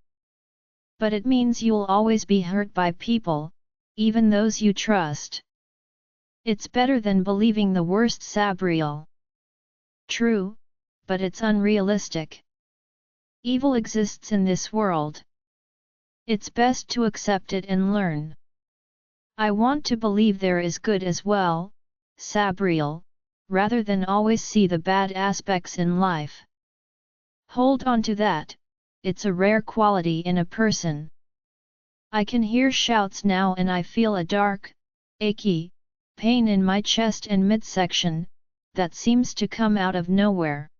Speaker 1: But it means you'll always be hurt by people, even those you trust. It's better than believing the worst, Sabriel. True, but it's unrealistic. Evil exists in this world. It's best to accept it and learn. I want to believe there is good as well, Sabriel, rather than always see the bad aspects in life. Hold on to that, it's a rare quality in a person. I can hear shouts now, and I feel a dark, achy pain in my chest and midsection that seems to come out of nowhere.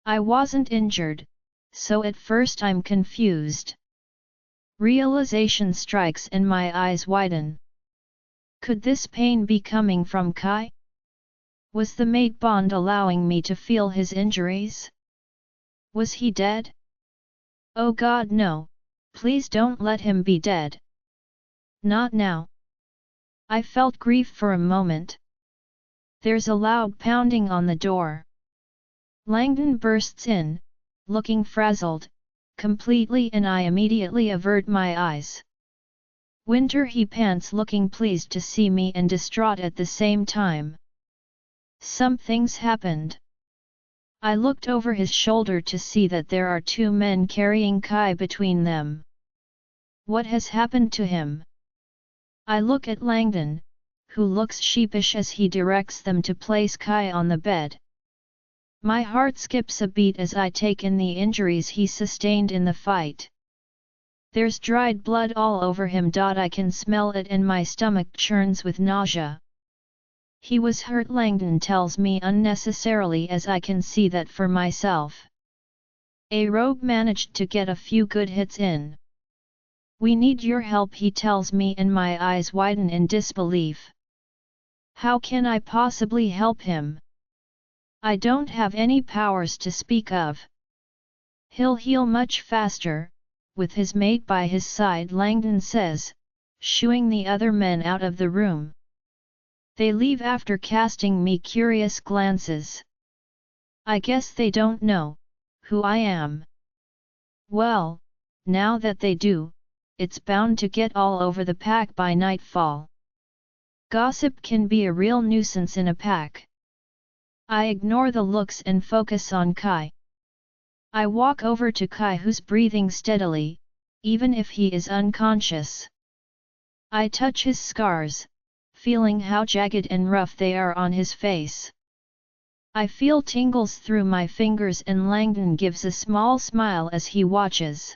Speaker 1: I wasn't injured, so at first I'm confused. Realization strikes and my eyes widen. Could this pain be coming from Kai? Was the mate bond allowing me to feel his injuries? Was he dead? Oh God, no! Please don't let him be dead. Not now. I felt grief for a moment. There's a loud pounding on the door. Langon bursts in, looking frazzled, completely, and I immediately avert my eyes. Winter, he pants, looking pleased to see me and distraught at the same time. Something's happened. I looked over his shoulder to see that there are two men carrying Kai between them. What has happened to him? I look at Langon, who looks sheepish as he directs them to place Kai on the bed. My heart skips a beat as I take in the injuries he sustained in the fight. There's dried blood all over him. I can smell it and my stomach churns with nausea. He was hurt, Langon tells me unnecessarily, as I can see that for myself. A rogue managed to get a few good hits in. We need your help, he tells me, and my eyes widen in disbelief. How can I possibly help him? I don't have any powers to speak of. He'll heal much faster, with his mate by his side, Langon says, shooing the other men out of the room. They leave after casting me curious glances. I guess they don't know who I am. Well, now that they do, it's bound to get all over the pack by nightfall. Gossip can be a real nuisance in a pack. I ignore the looks and focus on Kai. I walk over to Kai, who's breathing steadily, even if he is unconscious. I touch his scars, feeling how jagged and rough they are on his face. I feel tingles through my fingers, and Langon gives a small smile as he watches.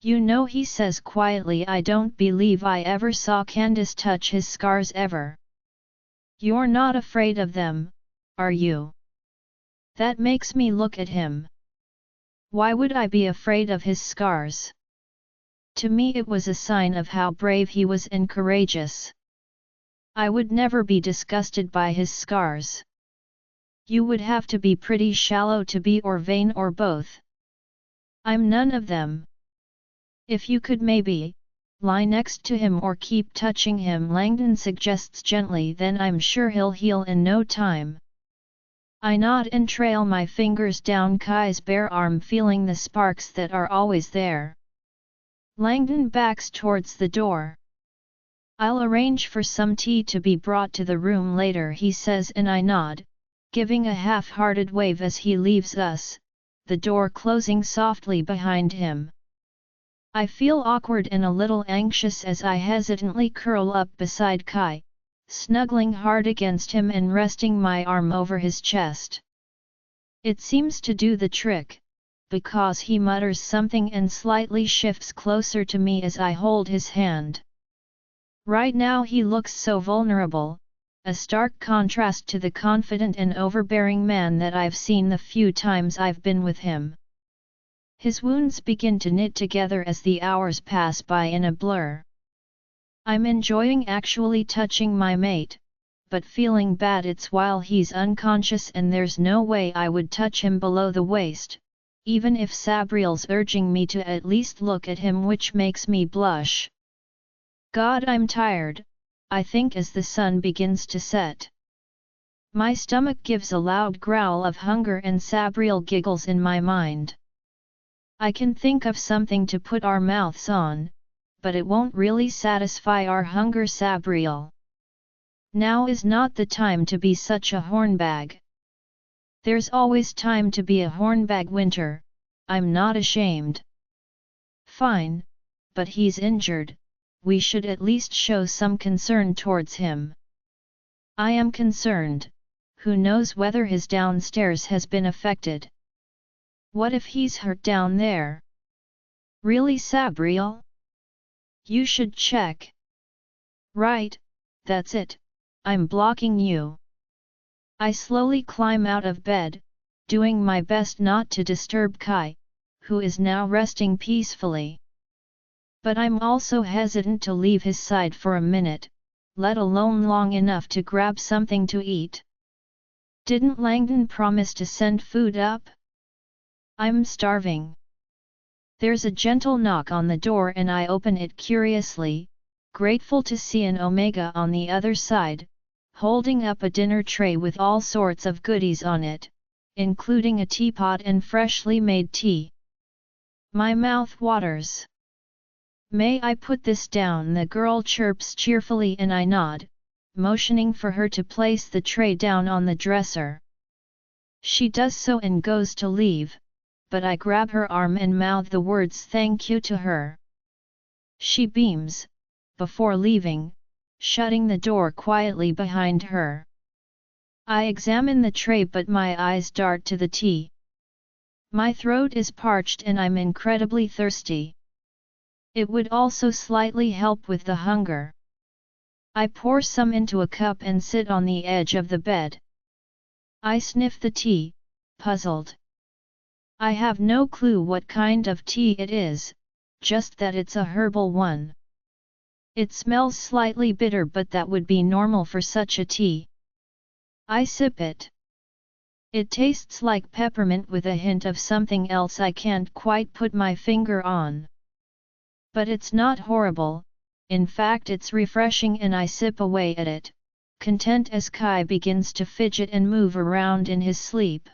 Speaker 1: You know, he says quietly, I don't believe I ever saw Candice touch his scars ever. You're not afraid of them, are you? That makes me look at him. Why would I be afraid of his scars? To me it was a sign of how brave he was and courageous. I would never be disgusted by his scars. You would have to be pretty shallow to be, or vain, or both. I'm none of them. If you could maybe, Lie next to him or keep touching him, Langon suggests gently. Then I'm sure he'll heal in no time. I nod and trail my fingers down Kai's bare arm, feeling the sparks that are always there. Langon backs towards the door. I'll arrange for some tea to be brought to the room later, he says, and I nod, giving a half-hearted wave as he leaves us, the door closing softly behind him. I feel awkward and a little anxious as I hesitantly curl up beside Kai, snuggling hard against him and resting my arm over his chest. It seems to do the trick, because he mutters something and slightly shifts closer to me as I hold his hand. Right now he looks so vulnerable, a stark contrast to the confident and overbearing man that I've seen the few times I've been with him. His wounds begin to knit together as the hours pass by in a blur. I'm enjoying actually touching my mate, but feeling bad it's while he's unconscious and there's no way I would touch him below the waist, even if Sabriel's urging me to at least look at him, which makes me blush. God, I'm tired, I think, as the sun begins to set. My stomach gives a loud growl of hunger and Sabriel giggles in my mind. I can think of something to put our mouths on, but it won't really satisfy our hunger, Sabriel. Now is not the time to be such a hornbag. There's always time to be a hornbag, Winter, I'm not ashamed. Fine, but he's injured, we should at least show some concern towards him. I am concerned, who knows whether his downstairs has been affected. What if he's hurt down there? Really, Sabriel? You should check. Right, that's it, I'm blocking you. I slowly climb out of bed, doing my best not to disturb Kai, who is now resting peacefully. But I'm also hesitant to leave his side for a minute, let alone long enough to grab something to eat. Didn't Langon promise to send food up? I'm starving. There's a gentle knock on the door and I open it curiously, grateful to see an Omega on the other side, holding up a dinner tray with all sorts of goodies on it, including a teapot and freshly made tea. My mouth waters. May I put this down? The girl chirps cheerfully and I nod, motioning for her to place the tray down on the dresser. She does so and goes to leave, but I grab her arm and mouth the words thank you to her. She beams, before leaving, shutting the door quietly behind her. I examine the tray but my eyes dart to the tea. My throat is parched and I'm incredibly thirsty. It would also slightly help with the hunger. I pour some into a cup and sit on the edge of the bed. I sniff the tea, puzzled. I have no clue what kind of tea it is, just that it's a herbal one. It smells slightly bitter, but that would be normal for such a tea. I sip it. It tastes like peppermint with a hint of something else I can't quite put my finger on. But it's not horrible, in fact it's refreshing, and I sip away at it, content as Kai begins to fidget and move around in his sleep.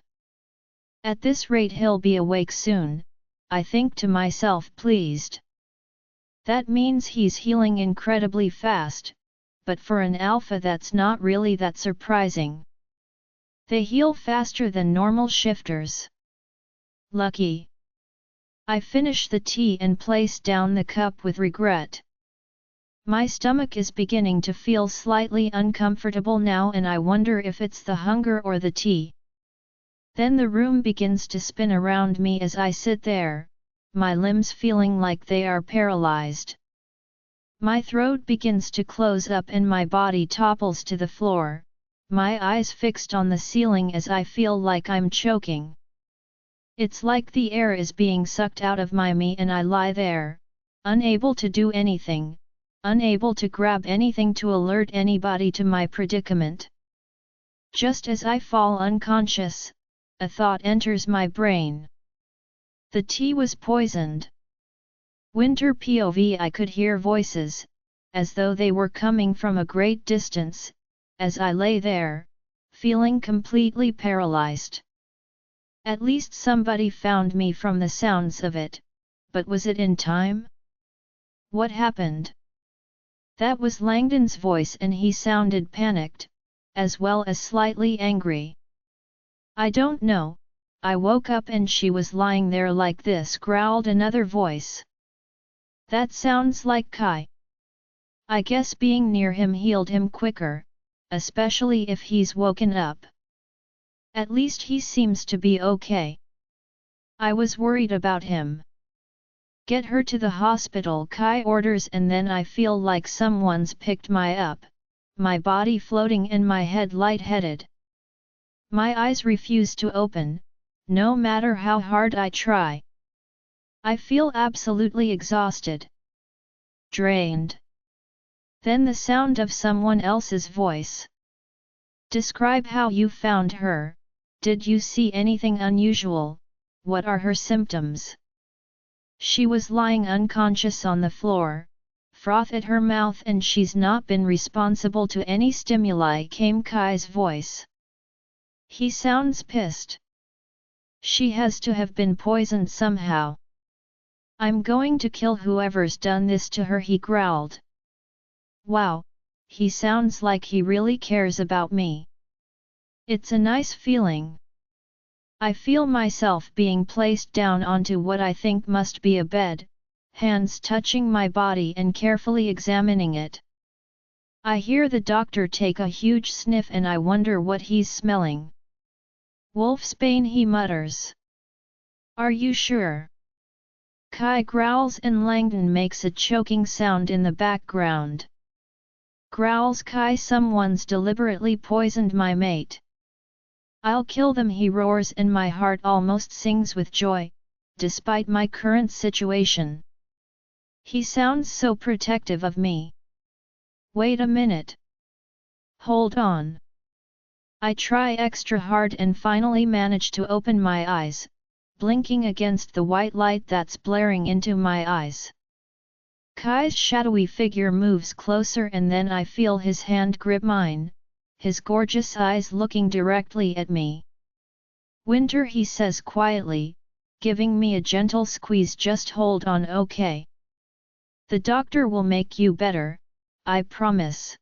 Speaker 1: At this rate he'll be awake soon, I think to myself, pleased. That means he's healing incredibly fast, but for an alpha that's not really that surprising. They heal faster than normal shifters. Lucky. I finish the tea and place down the cup with regret. My stomach is beginning to feel slightly uncomfortable now, and I wonder if it's the hunger or the tea. Then the room begins to spin around me as I sit there, my limbs feeling like they are paralyzed. My throat begins to close up and my body topples to the floor, my eyes fixed on the ceiling as I feel like I'm choking. It's like the air is being sucked out of me and I lie there, unable to do anything, unable to grab anything to alert anybody to my predicament. Just as I fall unconscious, a thought enters my brain. The tea was poisoned. Winter POV. I could hear voices, as though they were coming from a great distance, as I lay there, feeling completely paralyzed. At least somebody found me from the sounds of it, but was it in time? What happened? That was Langdon's voice and he sounded panicked, as well as slightly angry. I don't know, I woke up and she was lying there like this, growled another voice. That sounds like Kai. I guess being near him healed him quicker, especially if he's woken up. At least he seems to be okay. I was worried about him. Get her to the hospital, Kai orders, and then I feel like someone's picked my up, my body floating and my head lightheaded. My eyes refuse to open, no matter how hard I try. I feel absolutely exhausted. Drained. Then the sound of someone else's voice. Describe how you found her. Did you see anything unusual? What are her symptoms? She was lying unconscious on the floor, froth at her mouth, and she's not been responsible to any stimuli, came Kai's voice. He sounds pissed. She has to have been poisoned somehow. I'm going to kill whoever's done this to her, he growled. Wow, he sounds like he really cares about me. It's a nice feeling. I feel myself being placed down onto what I think must be a bed, hands touching my body and carefully examining it. I hear the doctor take a huge sniff and I wonder what he's smelling. Wolfsbane, he mutters. Are you sure? Kai growls and Langdon makes a choking sound in the background. Growls Kai, someone's deliberately poisoned my mate. I'll kill them, he roars, and my heart almost sings with joy, despite my current situation. He sounds so protective of me. Wait a minute. Hold on. I try extra hard and finally manage to open my eyes, blinking against the white light that's blaring into my eyes. Kai's shadowy figure moves closer and then I feel his hand grip mine, his gorgeous eyes looking directly at me. Winter, he says quietly, giving me a gentle squeeze, just hold on, okay? The doctor will make you better, I promise.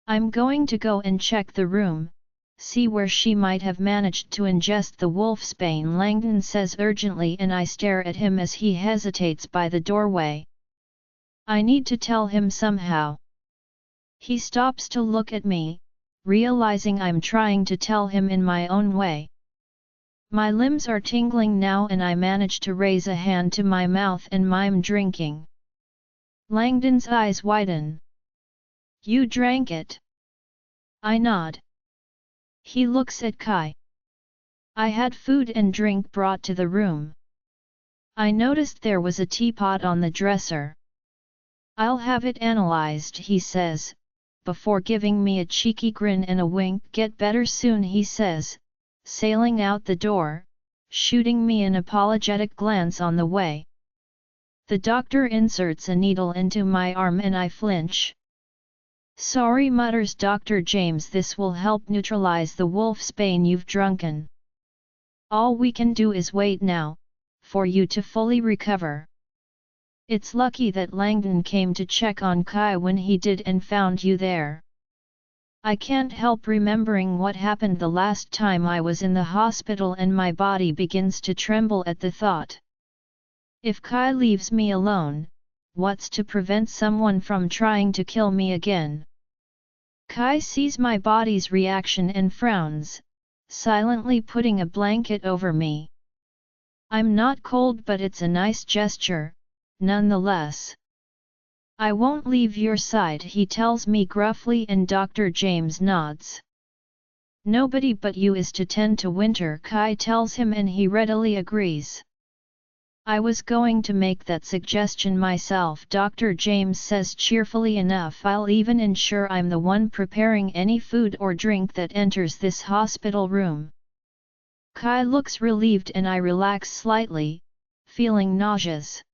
Speaker 1: I'm going to go and check the room, see where she might have managed to ingest the wolfsbane, Langdon says urgently, and I stare at him as he hesitates by the doorway. I need to tell him somehow. He stops to look at me, realizing I'm trying to tell him in my own way. My limbs are tingling now and I manage to raise a hand to my mouth and mime drinking. Langdon's eyes widen. You drank it? I nod. He looks at Kai. I had food and drink brought to the room. I noticed there was a teapot on the dresser. I'll have it analyzed, he says, before giving me a cheeky grin and a wink. Get better soon, he says, sailing out the door, shooting me an apologetic glance on the way. The doctor inserts a needle into my arm and I flinch. Sorry, mutters Dr. James, this will help neutralize the wolfsbane you've drunken. All we can do is wait now, for you to fully recover. It's lucky that Langon came to check on Kai when he did and found you there. I can't help remembering what happened the last time I was in the hospital and my body begins to tremble at the thought. If Kai leaves me alone, what's to prevent someone from trying to kill me again? Kai sees my body's reaction and frowns, silently putting a blanket over me. I'm not cold, but it's a nice gesture, nonetheless. I won't leave your side, he tells me gruffly, and Dr. James nods. Nobody but you is to tend to Winter, Kai tells him, and he readily agrees. I was going to make that suggestion myself, Dr. James says cheerfully enough. I'll even ensure I'm the one preparing any food or drink that enters this hospital room. Kai looks relieved and I relax slightly, feeling nauseous.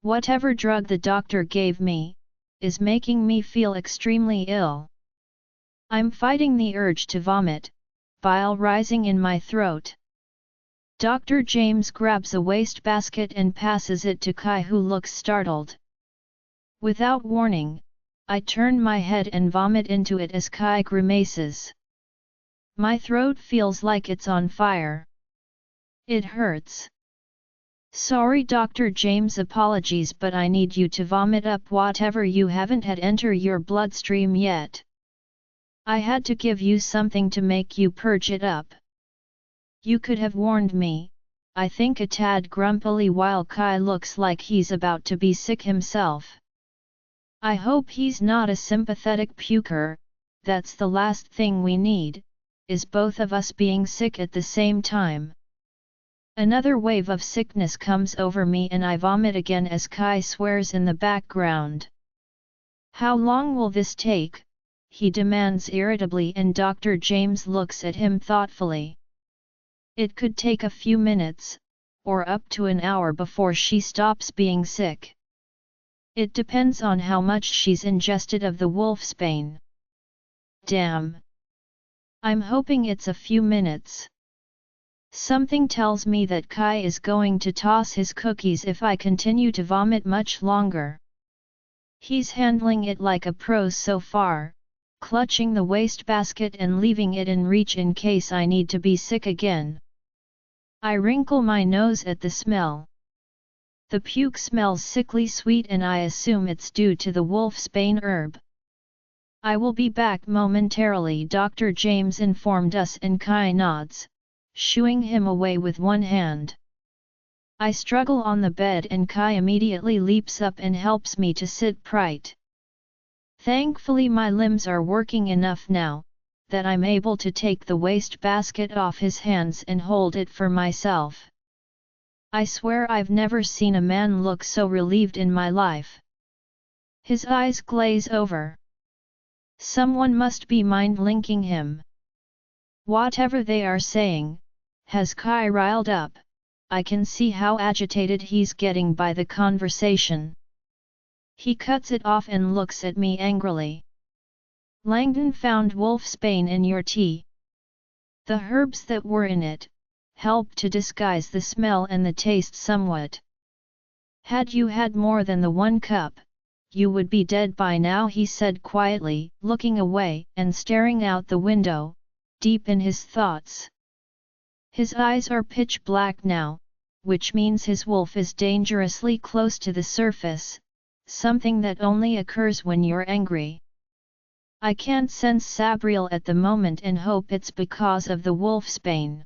Speaker 1: Whatever drug the doctor gave me is making me feel extremely ill. I'm fighting the urge to vomit, bile rising in my throat. Dr. James grabs a wastebasket and passes it to Kai, who looks startled. Without warning, I turn my head and vomit into it as Kai grimaces. My throat feels like it's on fire. It hurts. Sorry Dr. James, apologies, but I need you to vomit up whatever you haven't had enter your bloodstream yet. I had to give you something to make you purge it up. You could have warned me, I think, a tad grumpily, while Kai looks like he's about to be sick himself. I hope he's not a sympathetic puker. That's the last thing we need, is both of us being sick at the same time. Another wave of sickness comes over me and I vomit again as Kai swears in the background. How long will this take? He demands irritably, and Dr. James looks at him thoughtfully. It could take a few minutes, or up to an hour before she stops being sick. It depends on how much she's ingested of the wolfsbane. Damn. I'm hoping it's a few minutes. Something tells me that Kai is going to toss his cookies if I continue to vomit much longer. He's handling it like a pro so far, clutching the wastebasket and leaving it in reach in case I need to be sick again. I wrinkle my nose at the smell. The puke smells sickly sweet and I assume it's due to the wolfsbane herb. I will be back momentarily, Dr. James informed us, and Kai nods, shooing him away with one hand. I struggle on the bed and Kai immediately leaps up and helps me to sit upright. Thankfully my limbs are working enough now, that I'm able to take the wastebasket off his hands and hold it for myself. I swear I've never seen a man look so relieved in my life. His eyes glaze over. Someone must be mind-linking him. Whatever they are saying has Kai riled up. I can see how agitated he's getting by the conversation. He cuts it off and looks at me angrily. Langon found wolfsbane in your tea. The herbs that were in it helped to disguise the smell and the taste somewhat. Had you had more than the 1 cup, you would be dead by now, he said quietly, looking away and staring out the window, deep in his thoughts. His eyes are pitch black now, which means his wolf is dangerously close to the surface, something that only occurs when you're angry. I can't sense Sabriel at the moment and hope it's because of the wolfsbane.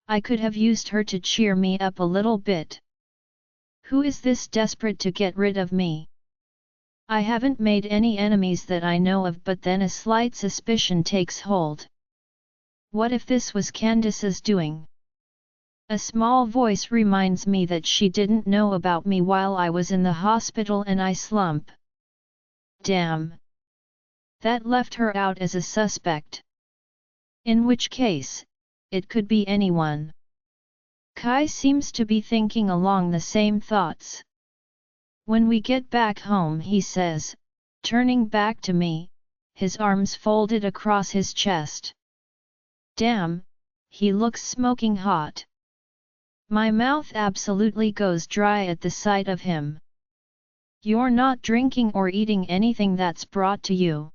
Speaker 1: I could have used her to cheer me up a little bit. Who is this desperate to get rid of me? I haven't made any enemies that I know of, but then a slight suspicion takes hold. What if this was Candice's doing? A small voice reminds me that she didn't know about me while I was in the hospital and I slump. Damn. That left her out as a suspect. In which case, it could be anyone. Kai seems to be thinking along the same thoughts. When we get back home, he says, turning back to me, his arms folded across his chest. Damn, he looks smoking hot. My mouth absolutely goes dry at the sight of him. You're not drinking or eating anything that's brought to you.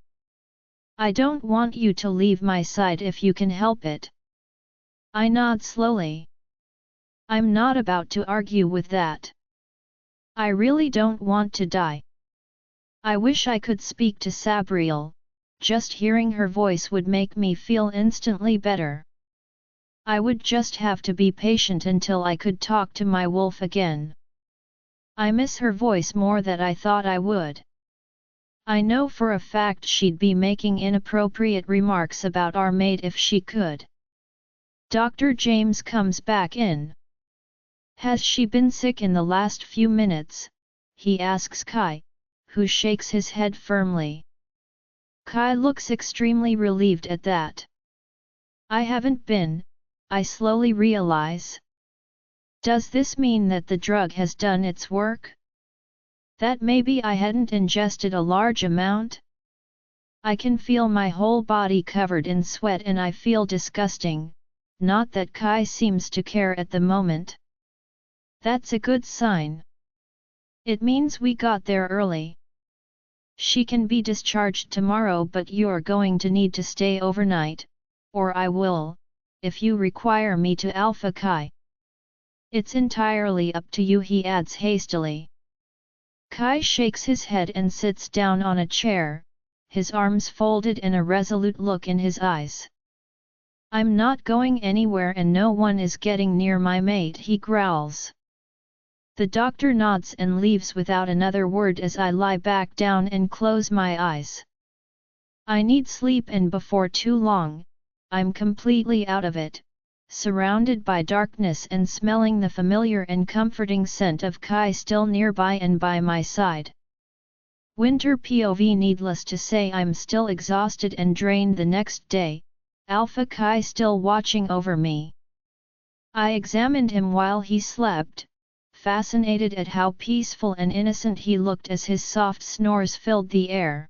Speaker 1: I don't want you to leave my side if you can help it. I nod slowly. I'm not about to argue with that. I really don't want to die. I wish I could speak to Sabriel. Just hearing her voice would make me feel instantly better. I would just have to be patient until I could talk to my wolf again. I miss her voice more than I thought I would. I know for a fact she'd be making inappropriate remarks about our mate if she could. Dr. James comes back in. Has she been sick in the last few minutes? He asks Kai, who shakes his head firmly. Kai looks extremely relieved at that. I haven't been, I slowly realize. Does this mean that the drug has done its work? That maybe I hadn't ingested a large amount? I can feel my whole body covered in sweat and I feel disgusting, not that Kai seems to care at the moment. That's a good sign. It means we got there early. She can be discharged tomorrow, but you're going to need to stay overnight, or I will, if you require me to. Alpha Kai. It's entirely up to you, he adds hastily. Kai shakes his head and sits down on a chair, his arms folded and a resolute look in his eyes. I'm not going anywhere and no one is getting near my mate, he growls. The doctor nods and leaves without another word as I lie back down and close my eyes. I need sleep, and before too long, I'm completely out of it, surrounded by darkness and smelling the familiar and comforting scent of Kai still nearby and by my side. Winter POV. Needless to say, I'm still exhausted and drained the next day, Alpha Kai still watching over me. I examined him while he slept, fascinated at how peaceful and innocent he looked as his soft snores filled the air.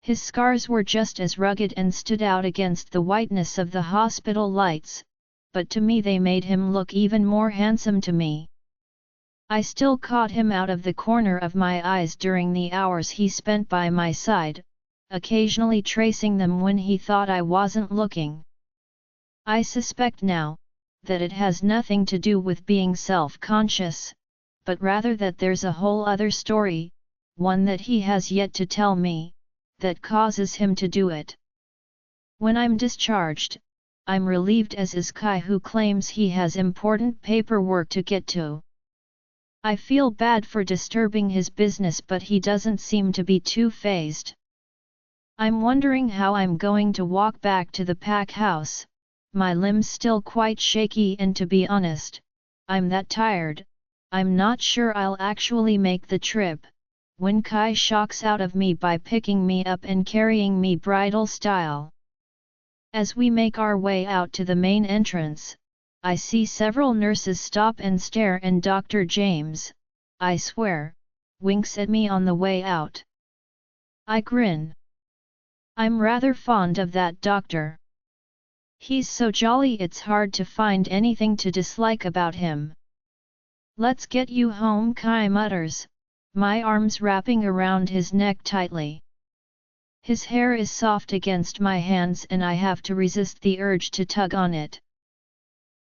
Speaker 1: His scars were just as rugged and stood out against the whiteness of the hospital lights, but to me they made him look even more handsome to me. I still caught him out of the corner of my eyes during the hours he spent by my side, occasionally tracing them when he thought I wasn't looking. I suspect now that it has nothing to do with being self-conscious, but rather that there's a whole other story, one that he has yet to tell me, that causes him to do it. When I'm discharged, I'm relieved, as is Kai, who claims he has important paperwork to get to. I feel bad for disturbing his business, but he doesn't seem to be too fazed. I'm wondering how I'm going to walk back to the pack house, my limbs still quite shaky, and to be honest, I'm that tired, I'm not sure I'll actually make the trip, when Kai shocks out of me by picking me up and carrying me bridal style. As we make our way out to the main entrance, I see several nurses stop and stare, and Dr. James, I swear, winks at me on the way out. I grin. I'm rather fond of that doctor. He's so jolly it's hard to find anything to dislike about him. Let's get you home, Kai mutters, my arms wrapping around his neck tightly. His hair is soft against my hands and I have to resist the urge to tug on it.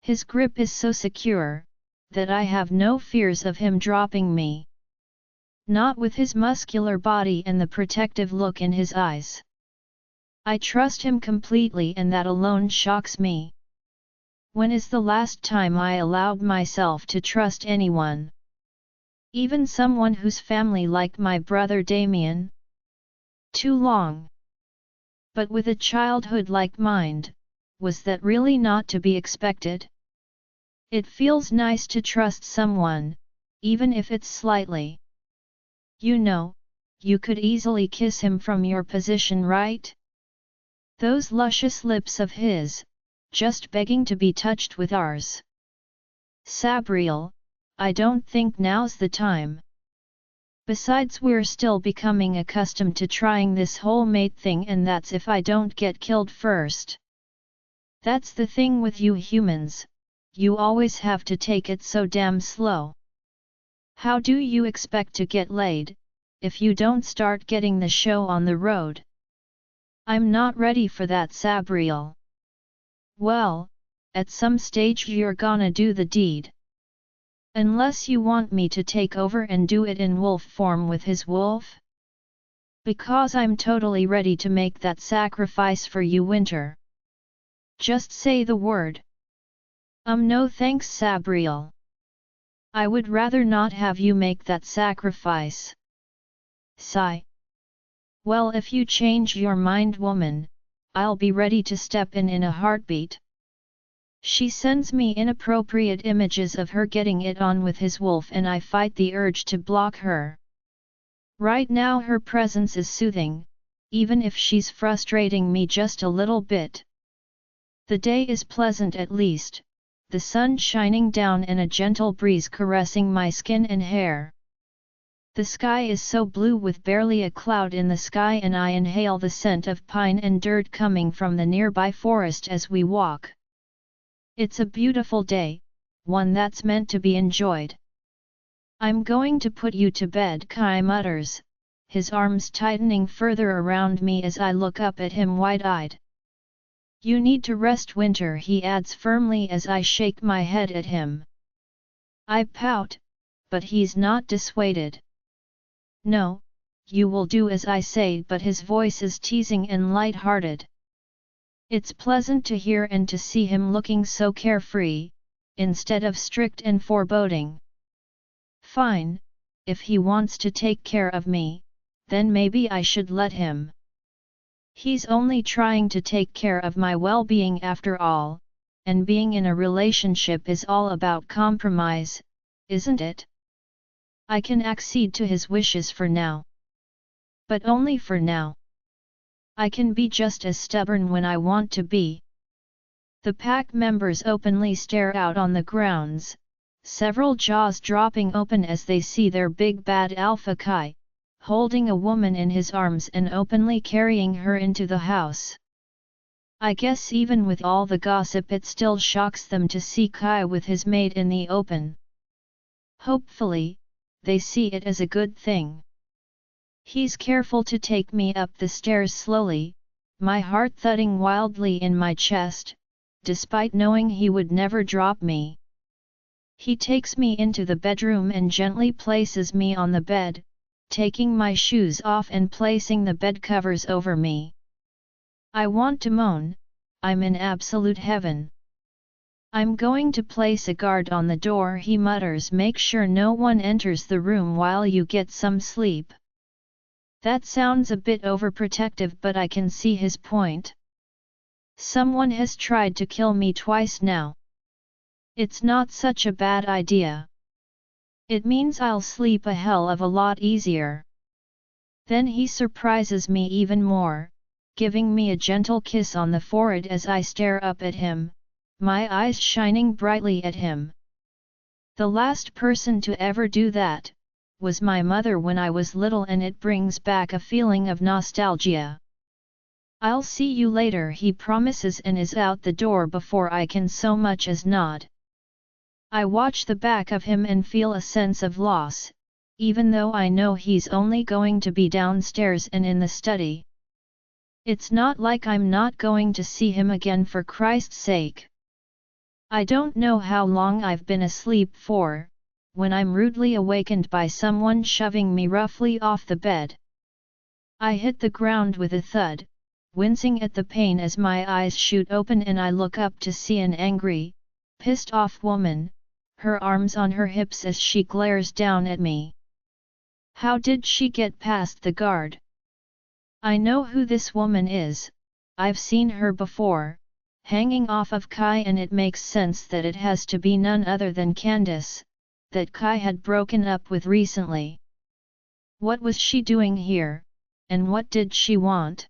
Speaker 1: His grip is so secure that I have no fears of him dropping me. Not with his muscular body and the protective look in his eyes. I trust him completely, and that alone shocks me. When is the last time I allowed myself to trust anyone? Even someone whose family like my brother Damien? Too long. But with a childhood like mine, was that really not to be expected? It feels nice to trust someone, even if it's slightly. You know, you could easily kiss him from your position, right? Those luscious lips of his, just begging to be touched with ours. Sabriel, I don't think now's the time. Besides, we're still becoming accustomed to trying this whole mate thing, and that's if I don't get killed first. That's the thing with you humans, you always have to take it so damn slow. How do you expect to get laid, if you don't start getting the show on the road? I'm not ready for that, Sabriel. Well, at some stage you're gonna do the deed. Unless you want me to take over and do it in wolf form with his wolf? Because I'm totally ready to make that sacrifice for you, Winter. Just say the word. No thanks, Sabriel. I would rather not have you make that sacrifice. Sigh. Well, if you change your mind, woman, I'll be ready to step in a heartbeat. She sends me inappropriate images of her getting it on with his wolf, and I fight the urge to block her. Right now her presence is soothing, even if she's frustrating me just a little bit. The day is pleasant at least, the sun shining down and a gentle breeze caressing my skin and hair. The sky is so blue with barely a cloud in the sky, and I inhale the scent of pine and dirt coming from the nearby forest as we walk. It's a beautiful day, one that's meant to be enjoyed. I'm going to put you to bed, Kai mutters, his arms tightening further around me as I look up at him wide-eyed. You need to rest, Winter, he adds firmly as I shake my head at him. I pout, but he's not dissuaded. No, you will do as I say, but his voice is teasing and light-hearted. It's pleasant to hear and to see him looking so carefree, instead of strict and foreboding. Fine, if he wants to take care of me, then maybe I should let him. He's only trying to take care of my well-being after all, and being in a relationship is all about compromise, isn't it? I can accede to his wishes for now. But only for now. I can be just as stubborn when I want to be. The pack members openly stare out on the grounds, several jaws dropping open as they see their big bad Alpha Kai, holding a woman in his arms and openly carrying her into the house. I guess even with all the gossip it still shocks them to see Kai with his maid in the open. Hopefully, they see it as a good thing. He's careful to take me up the stairs slowly, my heart thudding wildly in my chest, despite knowing he would never drop me. He takes me into the bedroom and gently places me on the bed, taking my shoes off and placing the bed covers over me. I want to moan, I'm in absolute heaven. I'm going to place a guard on the door, he mutters, make sure no one enters the room while you get some sleep. That sounds a bit overprotective, but I can see his point. Someone has tried to kill me twice now. It's not such a bad idea. It means I'll sleep a hell of a lot easier. Then he surprises me even more, giving me a gentle kiss on the forehead as I stare up at him, my eyes shining brightly at him. The last person to ever do that was my mother when I was little, and it brings back a feeling of nostalgia. I'll see you later, he promises and is out the door before I can so much as nod. I watch the back of him and feel a sense of loss, even though I know he's only going to be downstairs and in the study. It's not like I'm not going to see him again, for Christ's sake. I don't know how long I've been asleep for, when I'm rudely awakened by someone shoving me roughly off the bed. I hit the ground with a thud, wincing at the pain as my eyes shoot open and I look up to see an angry, pissed-off woman, her arms on her hips as she glares down at me. How did she get past the guard? I know who this woman is, I've seen her before, hanging off of Kai, and it makes sense that it has to be none other than Candice, that Kai had broken up with recently. What was she doing here, and what did she want?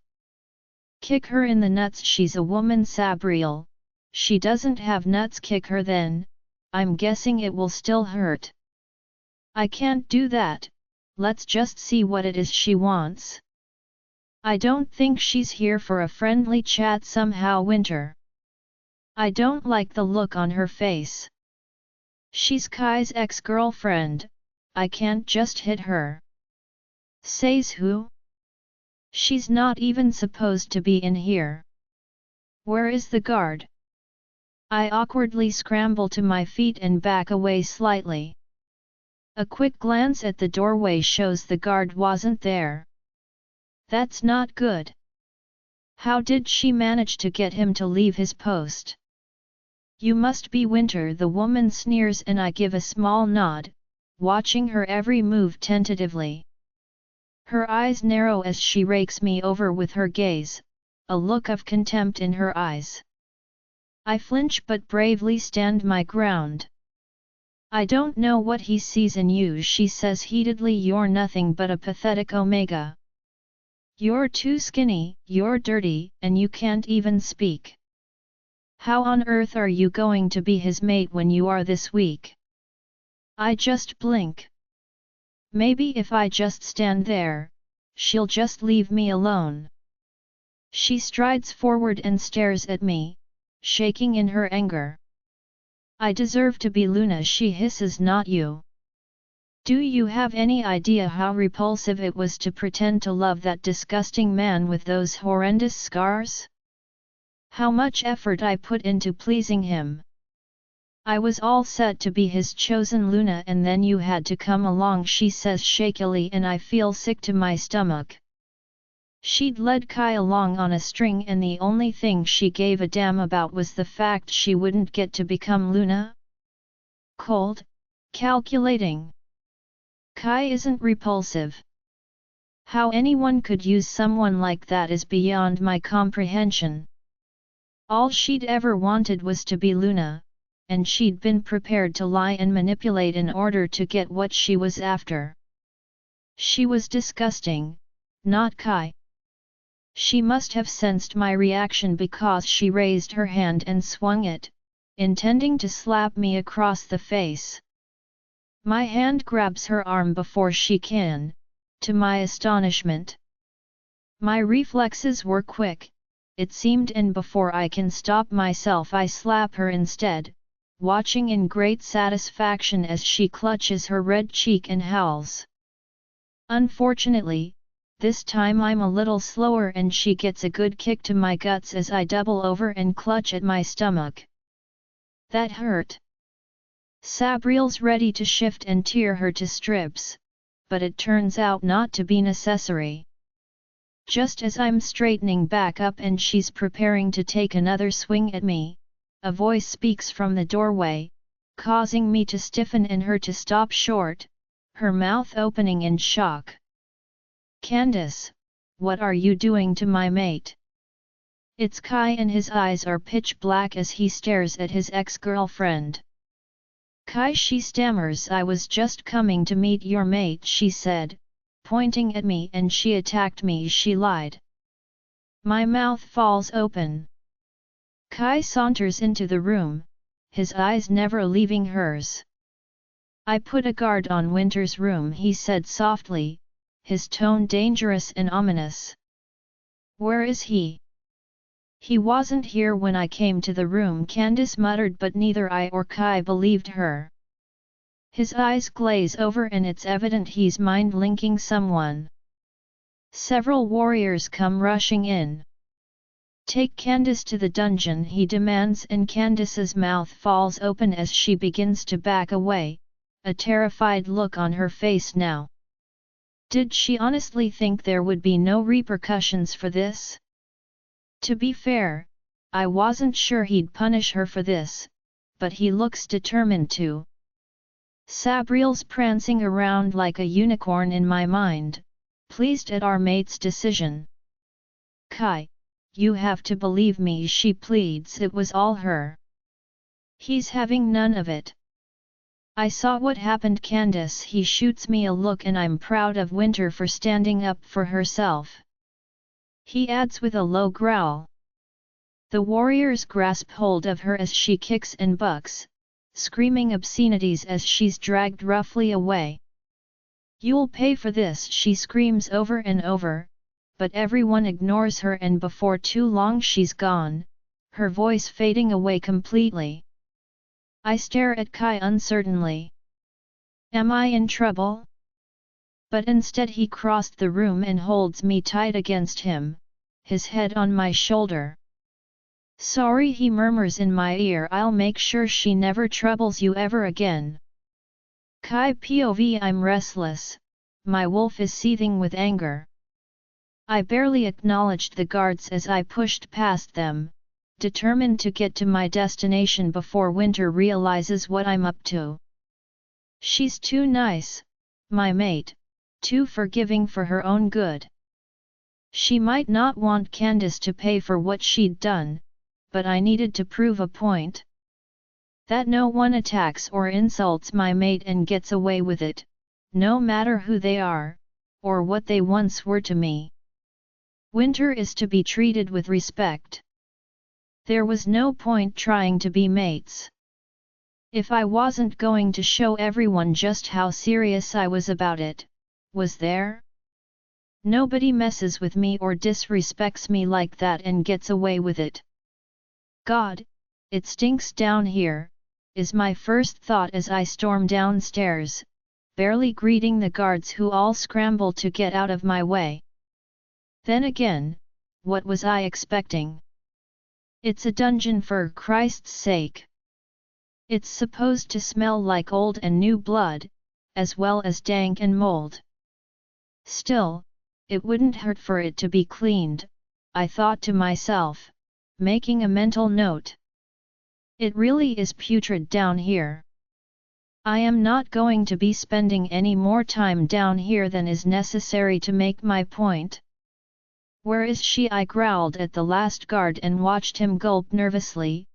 Speaker 1: Kick her in the nuts, she's a woman, Sabriel. She doesn't have nuts, kick her then, I'm guessing it will still hurt. I can't do that, let's just see what it is she wants. I don't think she's here for a friendly chat somehow, Winter. I don't like the look on her face. She's Kai's ex-girlfriend, I can't just hit her. Says who? She's not even supposed to be in here. Where is the guard? I awkwardly scramble to my feet and back away slightly. A quick glance at the doorway shows the guard wasn't there. That's not good. How did she manage to get him to leave his post? You must be Winter, the woman sneers, and I give a small nod, watching her every move tentatively. Her eyes narrow as she rakes me over with her gaze, a look of contempt in her eyes. I flinch but bravely stand my ground. I don't know what he sees in you, she says heatedly, you're nothing but a pathetic omega. You're too skinny, you're dirty, and you can't even speak. How on earth are you going to be his mate when you are this weak? I just blink. Maybe if I just stand there, she'll just leave me alone. She strides forward and stares at me, shaking in her anger. I deserve to be Luna, she hisses, not you. Do you have any idea how repulsive it was to pretend to love that disgusting man with those horrendous scars? How much effort I put into pleasing him. I was all set to be his chosen Luna, and then you had to come along, she says shakily, and I feel sick to my stomach. She'd led Kai along on a string, and the only thing she gave a damn about was the fact she wouldn't get to become Luna? Cold, calculating. Kai isn't repulsive. How anyone could use someone like that is beyond my comprehension. All she'd ever wanted was to be Luna, and she'd been prepared to lie and manipulate in order to get what she was after. She was disgusting, not Kai. She must have sensed my reaction because she raised her hand and swung it, intending to slap me across the face. My hand grabs her arm before she can, to my astonishment. My reflexes were quick, it seemed, and before I can stop myself I slap her instead, watching in great satisfaction as she clutches her red cheek and howls. Unfortunately, this time I'm a little slower and she gets a good kick to my guts as I double over and clutch at my stomach. That hurt. Sabriel's ready to shift and tear her to strips, but it turns out not to be necessary. Just as I'm straightening back up and she's preparing to take another swing at me, a voice speaks from the doorway, causing me to stiffen and her to stop short, her mouth opening in shock. Candice, what are you doing to my mate? It's Kai, and his eyes are pitch black as he stares at his ex-girlfriend. Kai, she stammers. I was just coming to meet your mate, she said, pointing at me, and she attacked me, she lied. My mouth falls open. Kai saunters into the room, his eyes never leaving hers. I put a guard on Winter's room, he said softly, his tone dangerous and ominous. Where is he? He wasn't here when I came to the room, Candice muttered, but neither I or Kai believed her. His eyes glaze over and it's evident he's mind-linking someone. Several warriors come rushing in. Take Candice to the dungeon, he demands, and Candice's mouth falls open as she begins to back away, a terrified look on her face now. Did she honestly think there would be no repercussions for this? To be fair, I wasn't sure he'd punish her for this, but he looks determined to. Sabriel's prancing around like a unicorn in my mind, pleased at our mate's decision. Kai, you have to believe me, she pleads, it was all her. He's having none of it. I saw what happened, Candice. He shoots me a look, and I'm proud of Winter for standing up for herself. He adds with a low growl. The warriors grasp hold of her as she kicks and bucks, screaming obscenities as she's dragged roughly away. You'll pay for this, she screams over and over, but everyone ignores her, and before too long she's gone, her voice fading away completely. I stare at Kai uncertainly. Am I in trouble? But instead he crossed the room and holds me tight against him, his head on my shoulder. Sorry, he murmurs in my ear, I'll make sure she never troubles you ever again. Kai POV, I'm restless, my wolf is seething with anger. I barely acknowledged the guards as I pushed past them, determined to get to my destination before Winter realizes what I'm up to. She's too nice, my mate, too forgiving for her own good. She might not want Candice to pay for what she'd done, but I needed to prove a point. That no one attacks or insults my mate and gets away with it, no matter who they are, or what they once were to me. Winter is to be treated with respect. There was no point trying to be mates. If I wasn't going to show everyone just how serious I was about it, was there? Nobody messes with me or disrespects me like that and gets away with it. God, it stinks down here, is my first thought as I storm downstairs, barely greeting the guards who all scramble to get out of my way. Then again, what was I expecting? It's a dungeon for Christ's sake. It's supposed to smell like old and new blood, as well as dank and mold. Still, it wouldn't hurt for it to be cleaned, I thought to myself, making a mental note. It really is putrid down here. I am not going to be spending any more time down here than is necessary to make my point. Where is she? I growled at the last guard and watched him gulp nervously,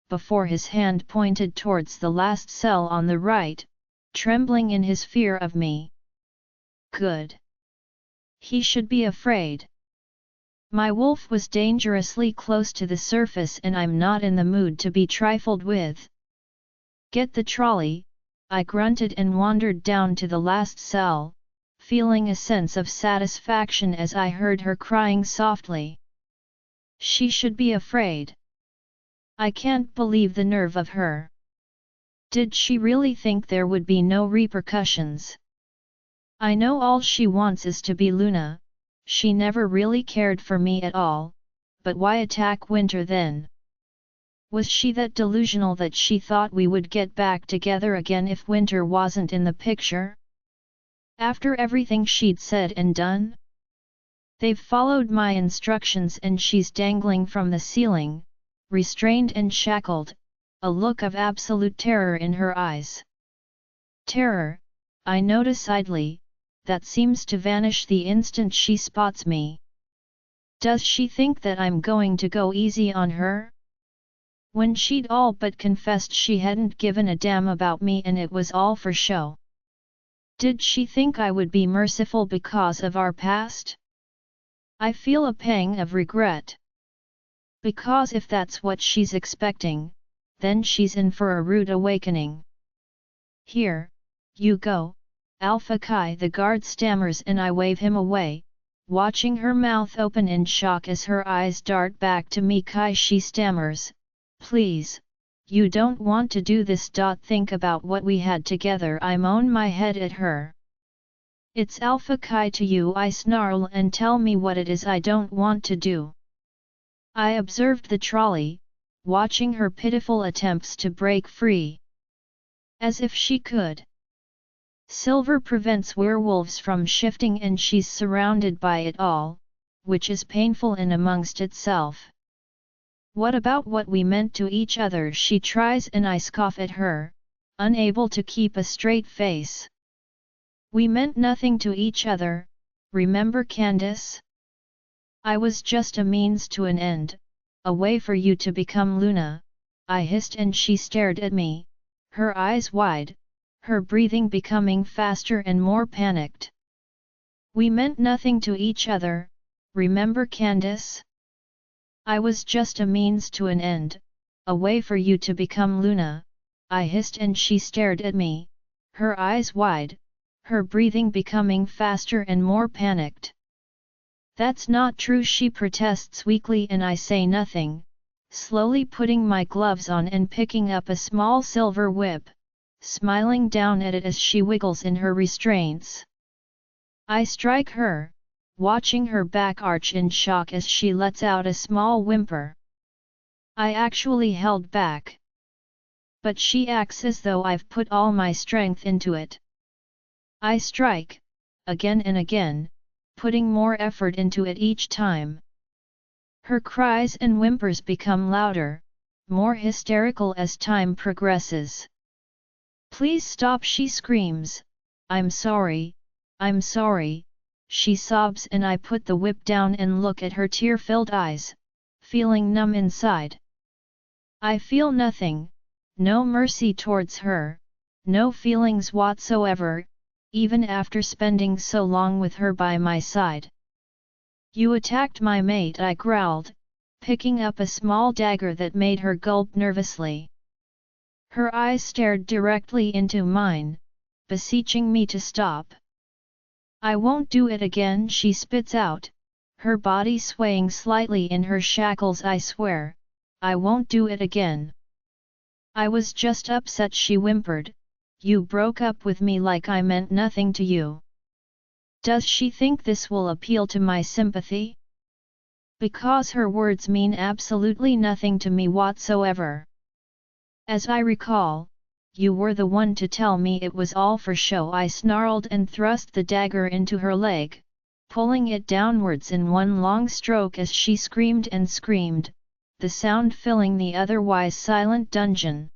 Speaker 1: before his hand pointed towards the last cell on the right, trembling in his fear of me. Good. He should be afraid. My wolf was dangerously close to the surface and I'm not in the mood to be trifled with. Get the trolley, I grunted and wandered down to the last cell, feeling a sense of satisfaction as I heard her crying softly. She should be afraid. I can't believe the nerve of her. Did she really think there would be no repercussions? I know all she wants is to be Luna, she never really cared for me at all, but why attack Winter then? Was she that delusional that she thought we would get back together again if Winter wasn't in the picture? After everything she'd said and done? They've followed my instructions and she's dangling from the ceiling, restrained and shackled, a look of absolute terror in her eyes. Terror, I notice idly, that seems to vanish the instant she spots me. Does she think that I'm going to go easy on her? When she'd all but confessed she hadn't given a damn about me and it was all for show. Did she think I would be merciful because of our past? I feel a pang of regret. Because if that's what she's expecting, then she's in for a rude awakening. Here, you go, Alpha Kai, the guard stammers, and I wave him away, watching her mouth open in shock as her eyes dart back to me. Kai, she stammers, please, you don't want to do this. Think about what we had together. I moan my head at her. It's Alpha Kai to you, I snarl, and tell me what it is I don't want to do. I observed the trolley, watching her pitiful attempts to break free. As if she could. Silver prevents werewolves from shifting and she's surrounded by it all, which is painful in amongst itself. What about what we meant to each other? She tries and I scoff at her, unable to keep a straight face. We meant nothing to each other, remember Candice? I was just a means to an end, a way for you to become Luna, I hissed, and she stared at me, her eyes wide, her breathing becoming faster and more panicked. We meant nothing to each other, remember Candice? I was just a means to an end, a way for you to become Luna, I hissed, and she stared at me, her eyes wide, her breathing becoming faster and more panicked. That's not true, she protests weakly, and I say nothing, slowly putting my gloves on and picking up a small silver whip, smiling down at it as she wiggles in her restraints. I strike her, watching her back arch in shock as she lets out a small whimper. I actually held back. But she acts as though I've put all my strength into it. I strike, again and again, putting more effort into it each time. Her cries and whimpers become louder, more hysterical as time progresses. Please stop, she screams. I'm sorry, she sobs, and I put the whip down and look at her tear-filled eyes, feeling numb inside. I feel nothing, no mercy towards her, no feelings whatsoever, even after spending so long with her by my side. You attacked my mate, I growled, picking up a small dagger that made her gulp nervously. Her eyes stared directly into mine, beseeching me to stop. I won't do it again, she spits out, her body swaying slightly in her shackles. I swear, I won't do it again. I was just upset, she whimpered. You broke up with me like I meant nothing to you. Does she think this will appeal to my sympathy? Because her words mean absolutely nothing to me whatsoever. As I recall, you were the one to tell me it was all for show. I snarled and thrust the dagger into her leg, pulling it downwards in one long stroke as she screamed and screamed, the sound filling the otherwise silent dungeon.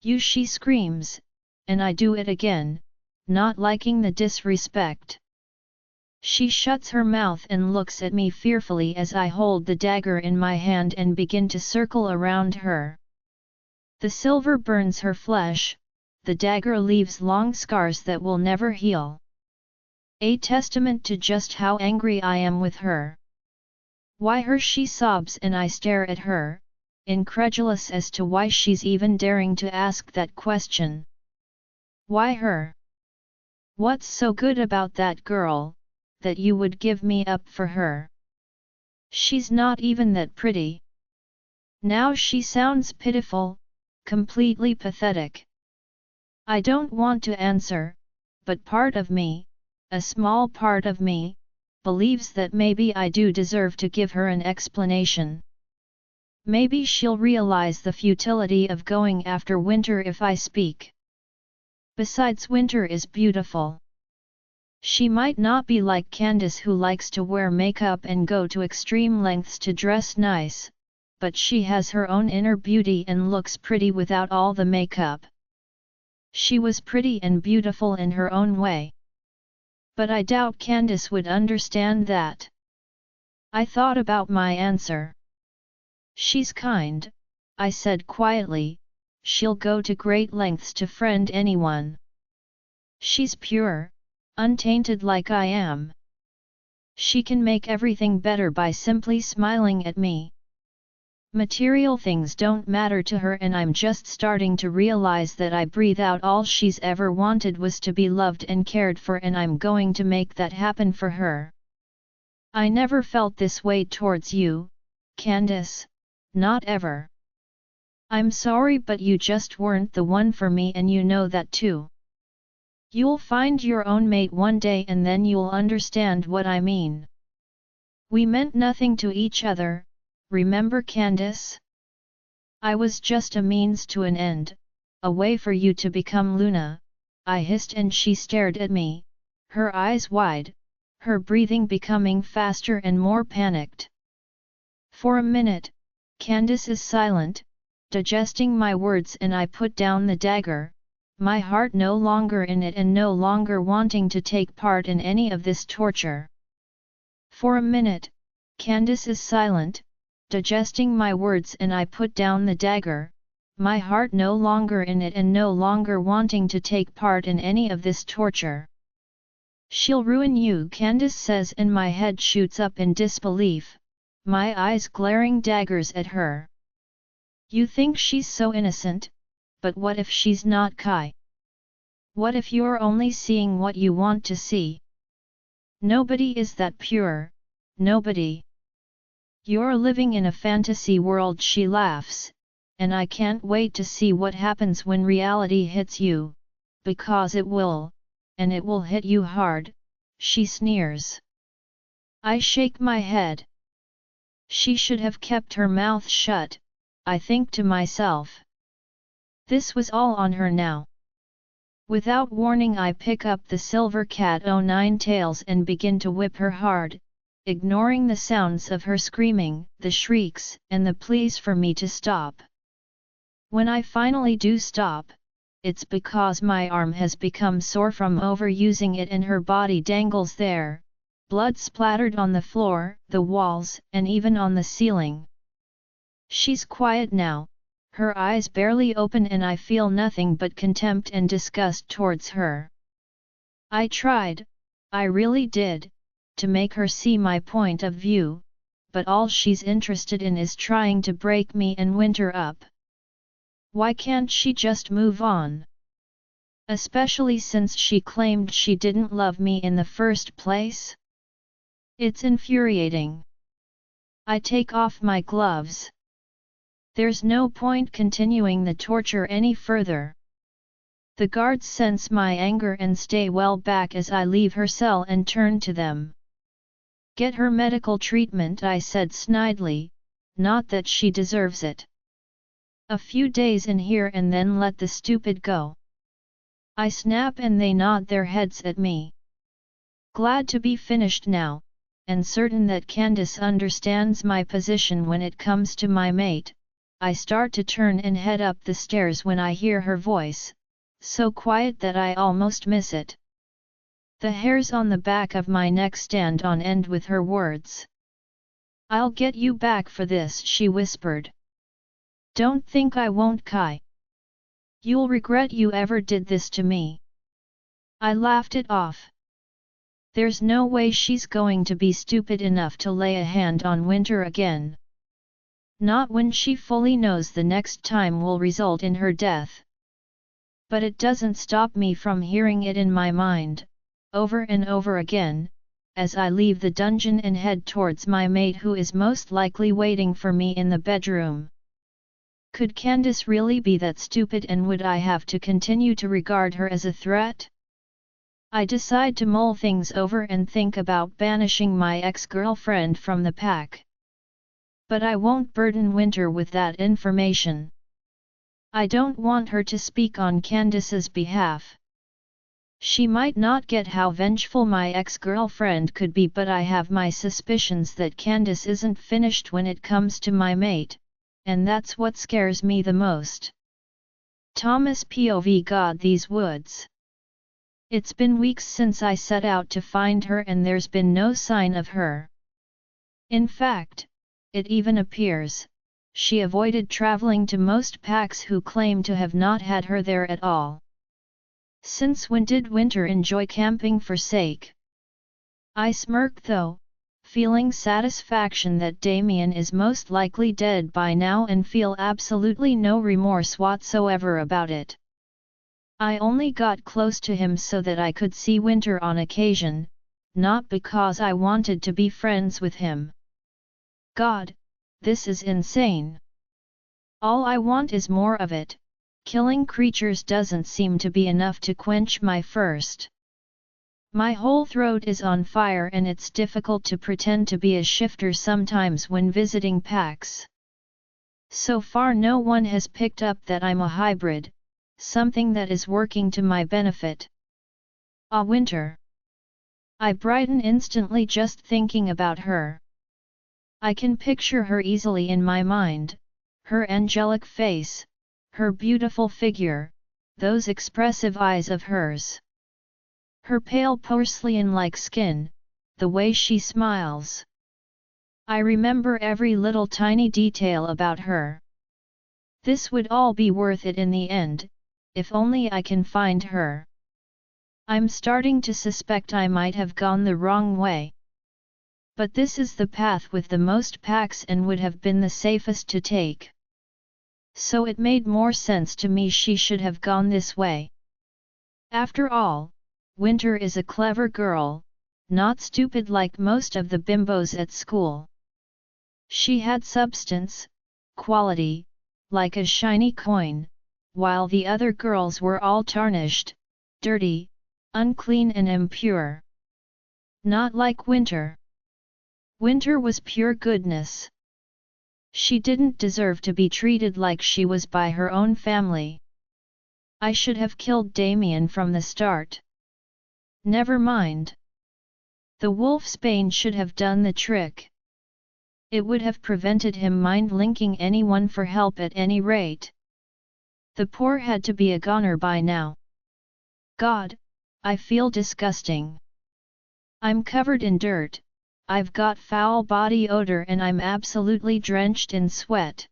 Speaker 1: You, she screams, and I do it again, not liking the disrespect. She shuts her mouth and looks at me fearfully as I hold the dagger in my hand and begin to circle around her. The silver burns her flesh, the dagger leaves long scars that will never heal. A testament to just how angry I am with her. Why her, she sobs, and I stare at her, incredulous as to why she's even daring to ask that question. Why her? What's so good about that girl, that you would give me up for her? She's not even that pretty. Now she sounds pitiful, completely pathetic. I don't want to answer, but part of me, a small part of me, believes that maybe I do deserve to give her an explanation. Maybe she'll realize the futility of going after Winter if I speak. Besides, Winter is beautiful. She might not be like Candice, who likes to wear makeup and go to extreme lengths to dress nice, but she has her own inner beauty and looks pretty without all the makeup. She was pretty and beautiful in her own way. But I doubt Candice would understand that. I thought about my answer. She's kind, I said quietly, she'll go to great lengths to friend anyone. She's pure, untainted like I am. She can make everything better by simply smiling at me. Material things don't matter to her, and I'm just starting to realize that I breathe out all she's ever wanted was to be loved and cared for, and I'm going to make that happen for her. I never felt this way towards you, Candice, not ever. I'm sorry, but you just weren't the one for me, and you know that too. You'll find your own mate one day and then you'll understand what I mean. We meant nothing to each other, remember, Candice? I was just a means to an end, a way for you to become Luna, I hissed, and she stared at me, her eyes wide, her breathing becoming faster and more panicked. For a minute, Candice is silent, digesting my words, and I put down the dagger, my heart no longer in it and no longer wanting to take part in any of this torture. For a minute, Candice is silent, digesting my words, and I put down the dagger, my heart no longer in it and no longer wanting to take part in any of this torture. She'll ruin you, Candice says, and my head shoots up in disbelief, my eyes glaring daggers at her. You think she's so innocent, but what if she's not, Kai? What if you're only seeing what you want to see? Nobody is that pure, nobody. You're living in a fantasy world, she laughs, and I can't wait to see what happens when reality hits you, because it will, and it will hit you hard, she sneers. I shake my head. She should have kept her mouth shut, I think to myself. This was all on her now. Without warning, I pick up the silver cat o' nine tails and begin to whip her hard, ignoring the sounds of her screaming, the shrieks, and the pleas for me to stop. When I finally do stop, it's because my arm has become sore from overusing it and her body dangles there, blood splattered on the floor, the walls, and even on the ceiling. She's quiet now, her eyes barely open, and I feel nothing but contempt and disgust towards her. I tried, I really did, to make her see my point of view, but all she's interested in is trying to break me and Winter up. Why can't she just move on? Especially since she claimed she didn't love me in the first place? It's infuriating. I take off my gloves. There's no point continuing the torture any further. The guards sense my anger and stay well back as I leave her cell and turn to them. Get her medical treatment, I said snidely, not that she deserves it. A few days in here and then let the stupid go. I snap and they nod their heads at me. Glad to be finished now, and certain that Candice understands my position when it comes to my mate, I start to turn and head up the stairs when I hear her voice, so quiet that I almost miss it. The hairs on the back of my neck stand on end with her words. I'll get you back for this, she whispered. Don't think I won't, Kai. You'll regret you ever did this to me. I laughed it off. There's no way she's going to be stupid enough to lay a hand on Winter again. Not when she fully knows the next time will result in her death. But it doesn't stop me from hearing it in my mind, over and over again, as I leave the dungeon and head towards my mate who is most likely waiting for me in the bedroom. Could Candice really be that stupid, and would I have to continue to regard her as a threat? I decide to mull things over and think about banishing my ex-girlfriend from the pack. But I won't burden Winter with that information. I don't want her to speak on Candice's behalf. She might not get how vengeful my ex-girlfriend could be, but I have my suspicions that Candice isn't finished when it comes to my mate, and that's what scares me the most. Thomas POV God, these woods. It's been weeks since I set out to find her and there's been no sign of her. In fact, it even appears she avoided traveling to most packs who claim to have not had her there at all. Since when did Winter enjoy camping for sake? I smirk though, feeling satisfaction that Damien is most likely dead by now and feel absolutely no remorse whatsoever about it. I only got close to him so that I could see Winter on occasion, not because I wanted to be friends with him. God, this is insane. All I want is more of it. Killing creatures doesn't seem to be enough to quench my thirst. My whole throat is on fire and it's difficult to pretend to be a shifter sometimes when visiting packs. So far no one has picked up that I'm a hybrid, something that is working to my benefit. Ah, Winter. I brighten instantly just thinking about her. I can picture her easily in my mind, her angelic face, her beautiful figure, those expressive eyes of hers. Her pale porcelain-like skin, the way she smiles. I remember every little tiny detail about her. This would all be worth it in the end, if only I can find her. I'm starting to suspect I might have gone the wrong way. But this is the path with the most packs and would have been the safest to take. So it made more sense to me she should have gone this way. After all, Winter is a clever girl, not stupid like most of the bimbos at school. She had substance, quality, like a shiny coin, while the other girls were all tarnished, dirty, unclean and impure. Not like Winter. Winter was pure goodness. She didn't deserve to be treated like she was by her own family. I should have killed Damien from the start. Never mind. The wolfsbane should have done the trick. It would have prevented him mind-linking anyone for help at any rate. The poor had to be a goner by now. God, I feel disgusting. I'm covered in dirt. I've got foul body odor and I'm absolutely drenched in sweat.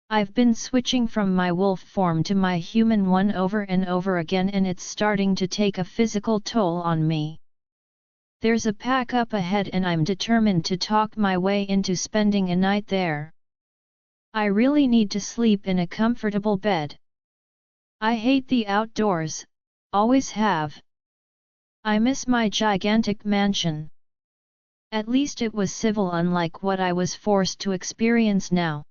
Speaker 1: I've been switching from my wolf form to my human one over and over again and it's starting to take a physical toll on me. There's a pack up ahead and I'm determined to talk my way into spending a night there. I really need to sleep in a comfortable bed. I hate the outdoors, always have. I miss my gigantic mansion. At least it was civil, unlike what I was forced to experience now.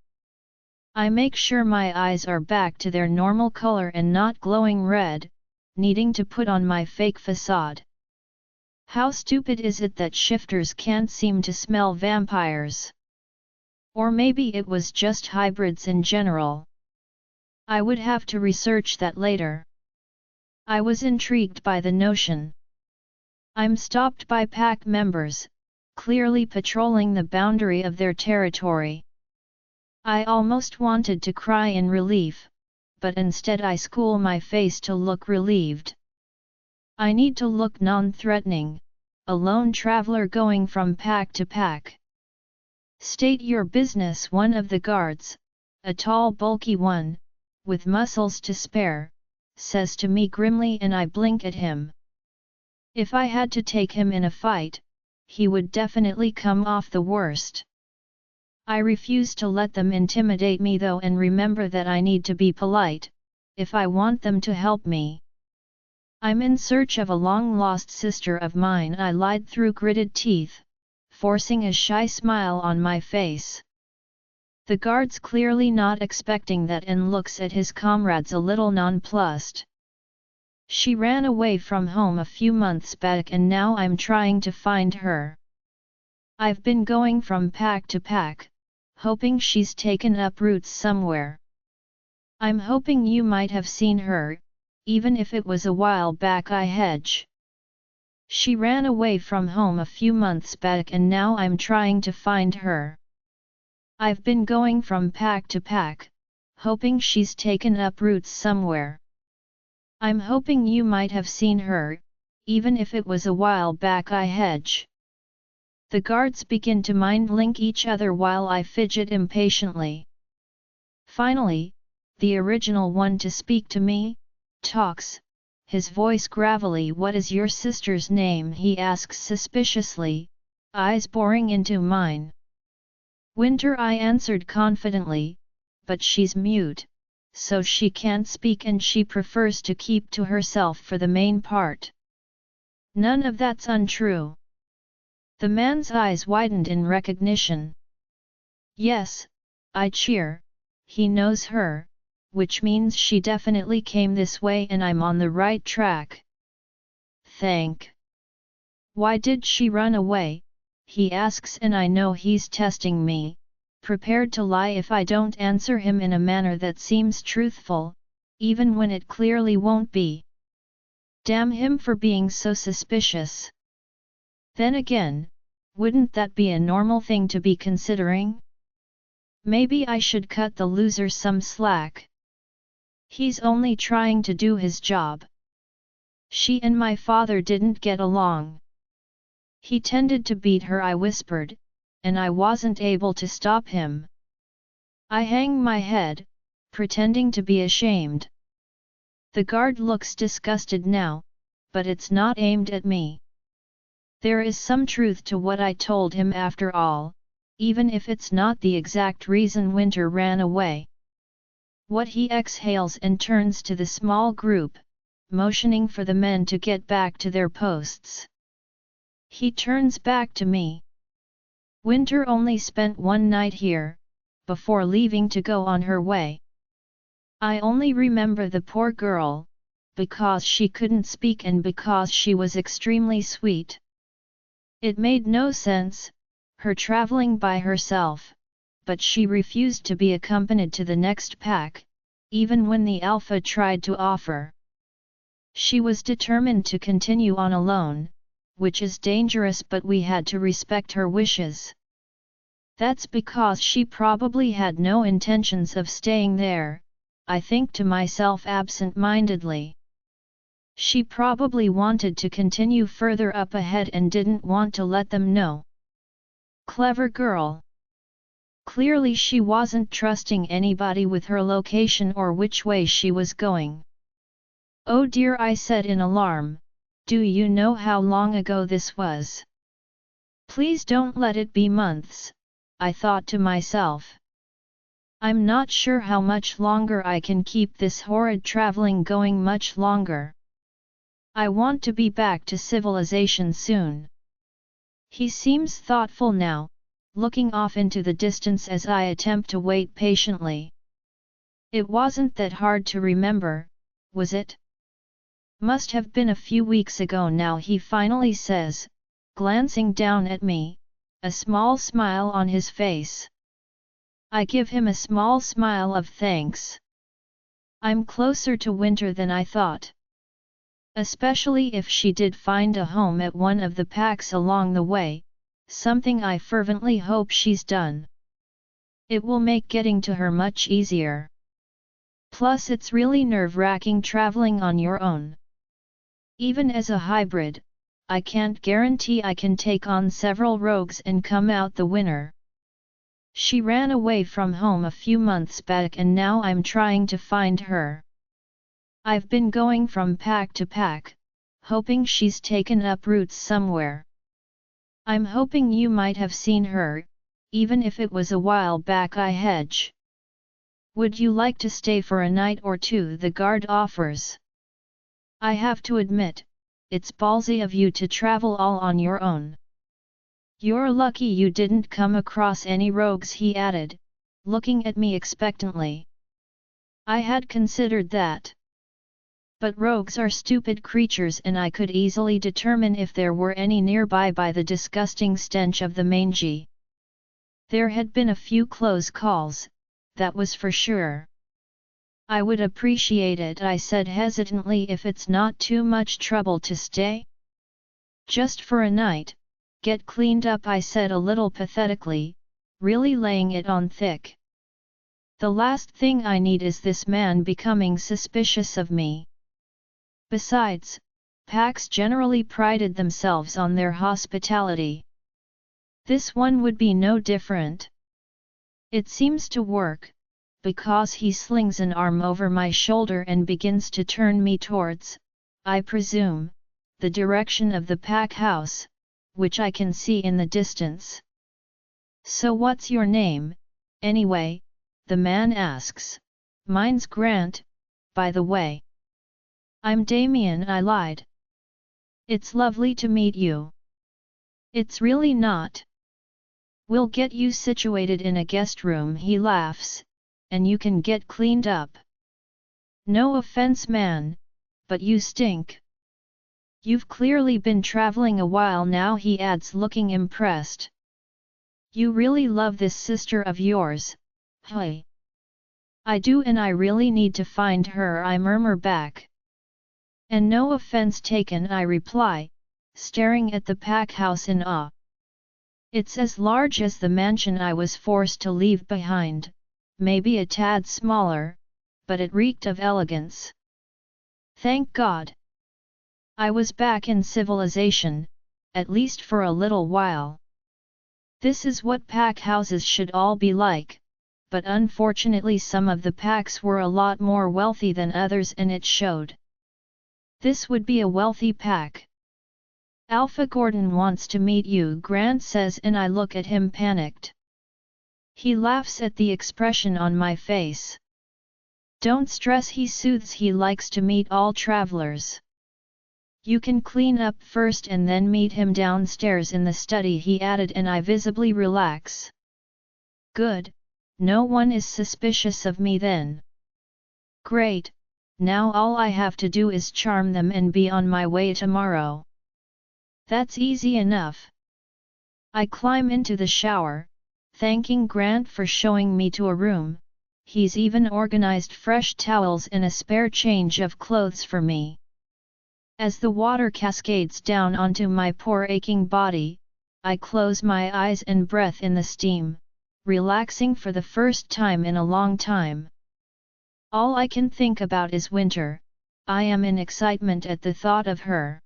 Speaker 1: I make sure my eyes are back to their normal color and not glowing red, needing to put on my fake facade. How stupid is it that shifters can't seem to smell vampires? Or maybe it was just hybrids in general. I would have to research that later. I was intrigued by the notion. I'm stopped by pack members, clearly patrolling the boundary of their territory. I almost wanted to cry in relief, but instead I school my face to look relieved. I need to look non-threatening, a lone traveler going from pack to pack. State your business. One of the guards, a tall bulky one, with muscles to spare, says to me grimly, and I blink at him. If I had to take him in a fight, he would definitely come off the worst. I refuse to let them intimidate me though, and remember that I need to be polite, if I want them to help me. I'm in search of a long-lost sister of mine, I lied through gritted teeth, forcing a shy smile on my face. The guard's clearly not expecting that and looks at his comrades a little nonplussed. She ran away from home a few months back and now I'm trying to find her. I've been going from pack to pack, hoping she's taken up roots somewhere. I'm hoping you might have seen her, even if it was a while back. I hedge. She ran away from home a few months back and now I'm trying to find her. I've been going from pack to pack, hoping she's taken up roots somewhere. I'm hoping you might have seen her, even if it was a while back. I hedge. The guards begin to mind-link each other while I fidget impatiently. Finally, the original one to speak to me, talks, his voice gravelly. What is your sister's name? He asks suspiciously, eyes boring into mine. Winter, I answered confidently, but she's mute, so she can't speak and she prefers to keep to herself for the main part. None of that's untrue. The man's eyes widened in recognition. Yes, I cheer, he knows her, which means she definitely came this way and I'm on the right track. Thank. Why did she run away? He asks, and I know he's testing me, prepared to lie if I don't answer him in a manner that seems truthful, even when it clearly won't be. Damn him for being so suspicious. Then again, wouldn't that be a normal thing to be considering? Maybe I should cut the loser some slack. He's only trying to do his job. She and my father didn't get along. He tended to beat her, I whispered, and I wasn't able to stop him. I hang my head, pretending to be ashamed. The guard looks disgusted now, but it's not aimed at me. There is some truth to what I told him after all, even if it's not the exact reason Winter ran away. What he exhales and turns to the small group, motioning for the men to get back to their posts. He turns back to me. Winter only spent one night here, before leaving to go on her way. I only remember the poor girl, because she couldn't speak and because she was extremely sweet. It made no sense, her traveling by herself, but she refused to be accompanied to the next pack, even when the Alpha tried to offer. She was determined to continue on alone, which is dangerous, but we had to respect her wishes. That's because she probably had no intentions of staying there, I think to myself absent-mindedly. She probably wanted to continue further up ahead and didn't want to let them know. Clever girl. Clearly she wasn't trusting anybody with her location or which way she was going. Oh dear, I said in alarm. Do you know how long ago this was? Please don't let it be months, I thought to myself. I'm not sure how much longer I can keep this horrid traveling going much longer. I want to be back to civilization soon. He seems thoughtful now, looking off into the distance as I attempt to wait patiently. It wasn't that hard to remember, was it? Must have been a few weeks ago now, he finally says, glancing down at me, a small smile on his face. I give him a small smile of thanks. I'm closer to Winter than I thought. Especially if she did find a home at one of the packs along the way, something I fervently hope she's done. It will make getting to her much easier. Plus it's really nerve-wracking traveling on your own. Even as a hybrid, I can't guarantee I can take on several rogues and come out the winner. She ran away from home a few months back and now I'm trying to find her. I've been going from pack to pack, hoping she's taken up roots somewhere. I'm hoping you might have seen her, even if it was a while back. I hedge. Would you like to stay for a night or two? The guard offers. I have to admit, it's ballsy of you to travel all on your own. You're lucky you didn't come across any rogues, he added, looking at me expectantly. I had considered that. But rogues are stupid creatures and I could easily determine if there were any nearby by the disgusting stench of the mangy. There had been a few close calls, that was for sure. I would appreciate it, I said hesitantly, if it's not too much trouble to stay. Just for a night, get cleaned up, I said a little pathetically, really laying it on thick. The last thing I need is this man becoming suspicious of me. Besides, packs generally prided themselves on their hospitality. This one would be no different. It seems to work, because he slings an arm over my shoulder and begins to turn me towards, I presume, the direction of the pack house, which I can see in the distance. So what's your name, anyway? The man asks. Mine's Grant, by the way. I'm Damien, I lied. It's lovely to meet you. It's really not. We'll get you situated in a guest room, he laughs, and you can get cleaned up. No offense, man, but you stink. You've clearly been traveling a while now, he adds, looking impressed. You really love this sister of yours, hey? I do, and I really need to find her, I murmur back. And no offense taken, I reply, staring at the pack house in awe. It's as large as the mansion I was forced to leave behind, maybe a tad smaller, but it reeked of elegance. Thank God. I was back in civilization, at least for a little while. This is what pack houses should all be like, but unfortunately some of the packs were a lot more wealthy than others and it showed. This would be a wealthy pack. Alpha Gordon wants to meet you, Grant says, and I look at him panicked. He laughs at the expression on my face. Don't stress, he soothes, he likes to meet all travelers. You can clean up first and then meet him downstairs in the study, he added, and I visibly relax. Good, no one is suspicious of me then. Great, now all I have to do is charm them and be on my way tomorrow. That's easy enough. I climb into the shower, thanking Grant for showing me to a room. He's even organized fresh towels and a spare change of clothes for me. As the water cascades down onto my poor aching body, I close my eyes and breathe in the steam, relaxing for the first time in a long time. All I can think about is Winter. I am in excitement at the thought of her.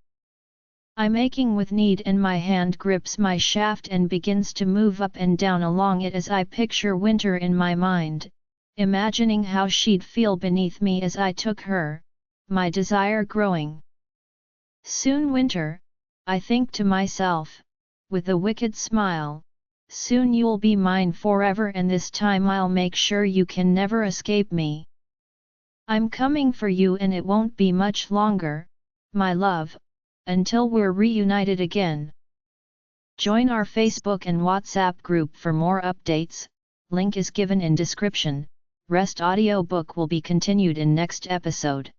Speaker 1: I'm aching with need and my hand grips my shaft and begins to move up and down along it as I picture Winter in my mind, imagining how she'd feel beneath me as I took her, my desire growing. Soon Winter, I think to myself, with a wicked smile, Soon you'll be mine forever, and this time I'll make sure you can never escape me. I'm coming for you, and it won't be much longer, my love, until we're reunited again. Join our Facebook and WhatsApp group for more updates, link is given in description. Rest audiobook will be continued in next episode.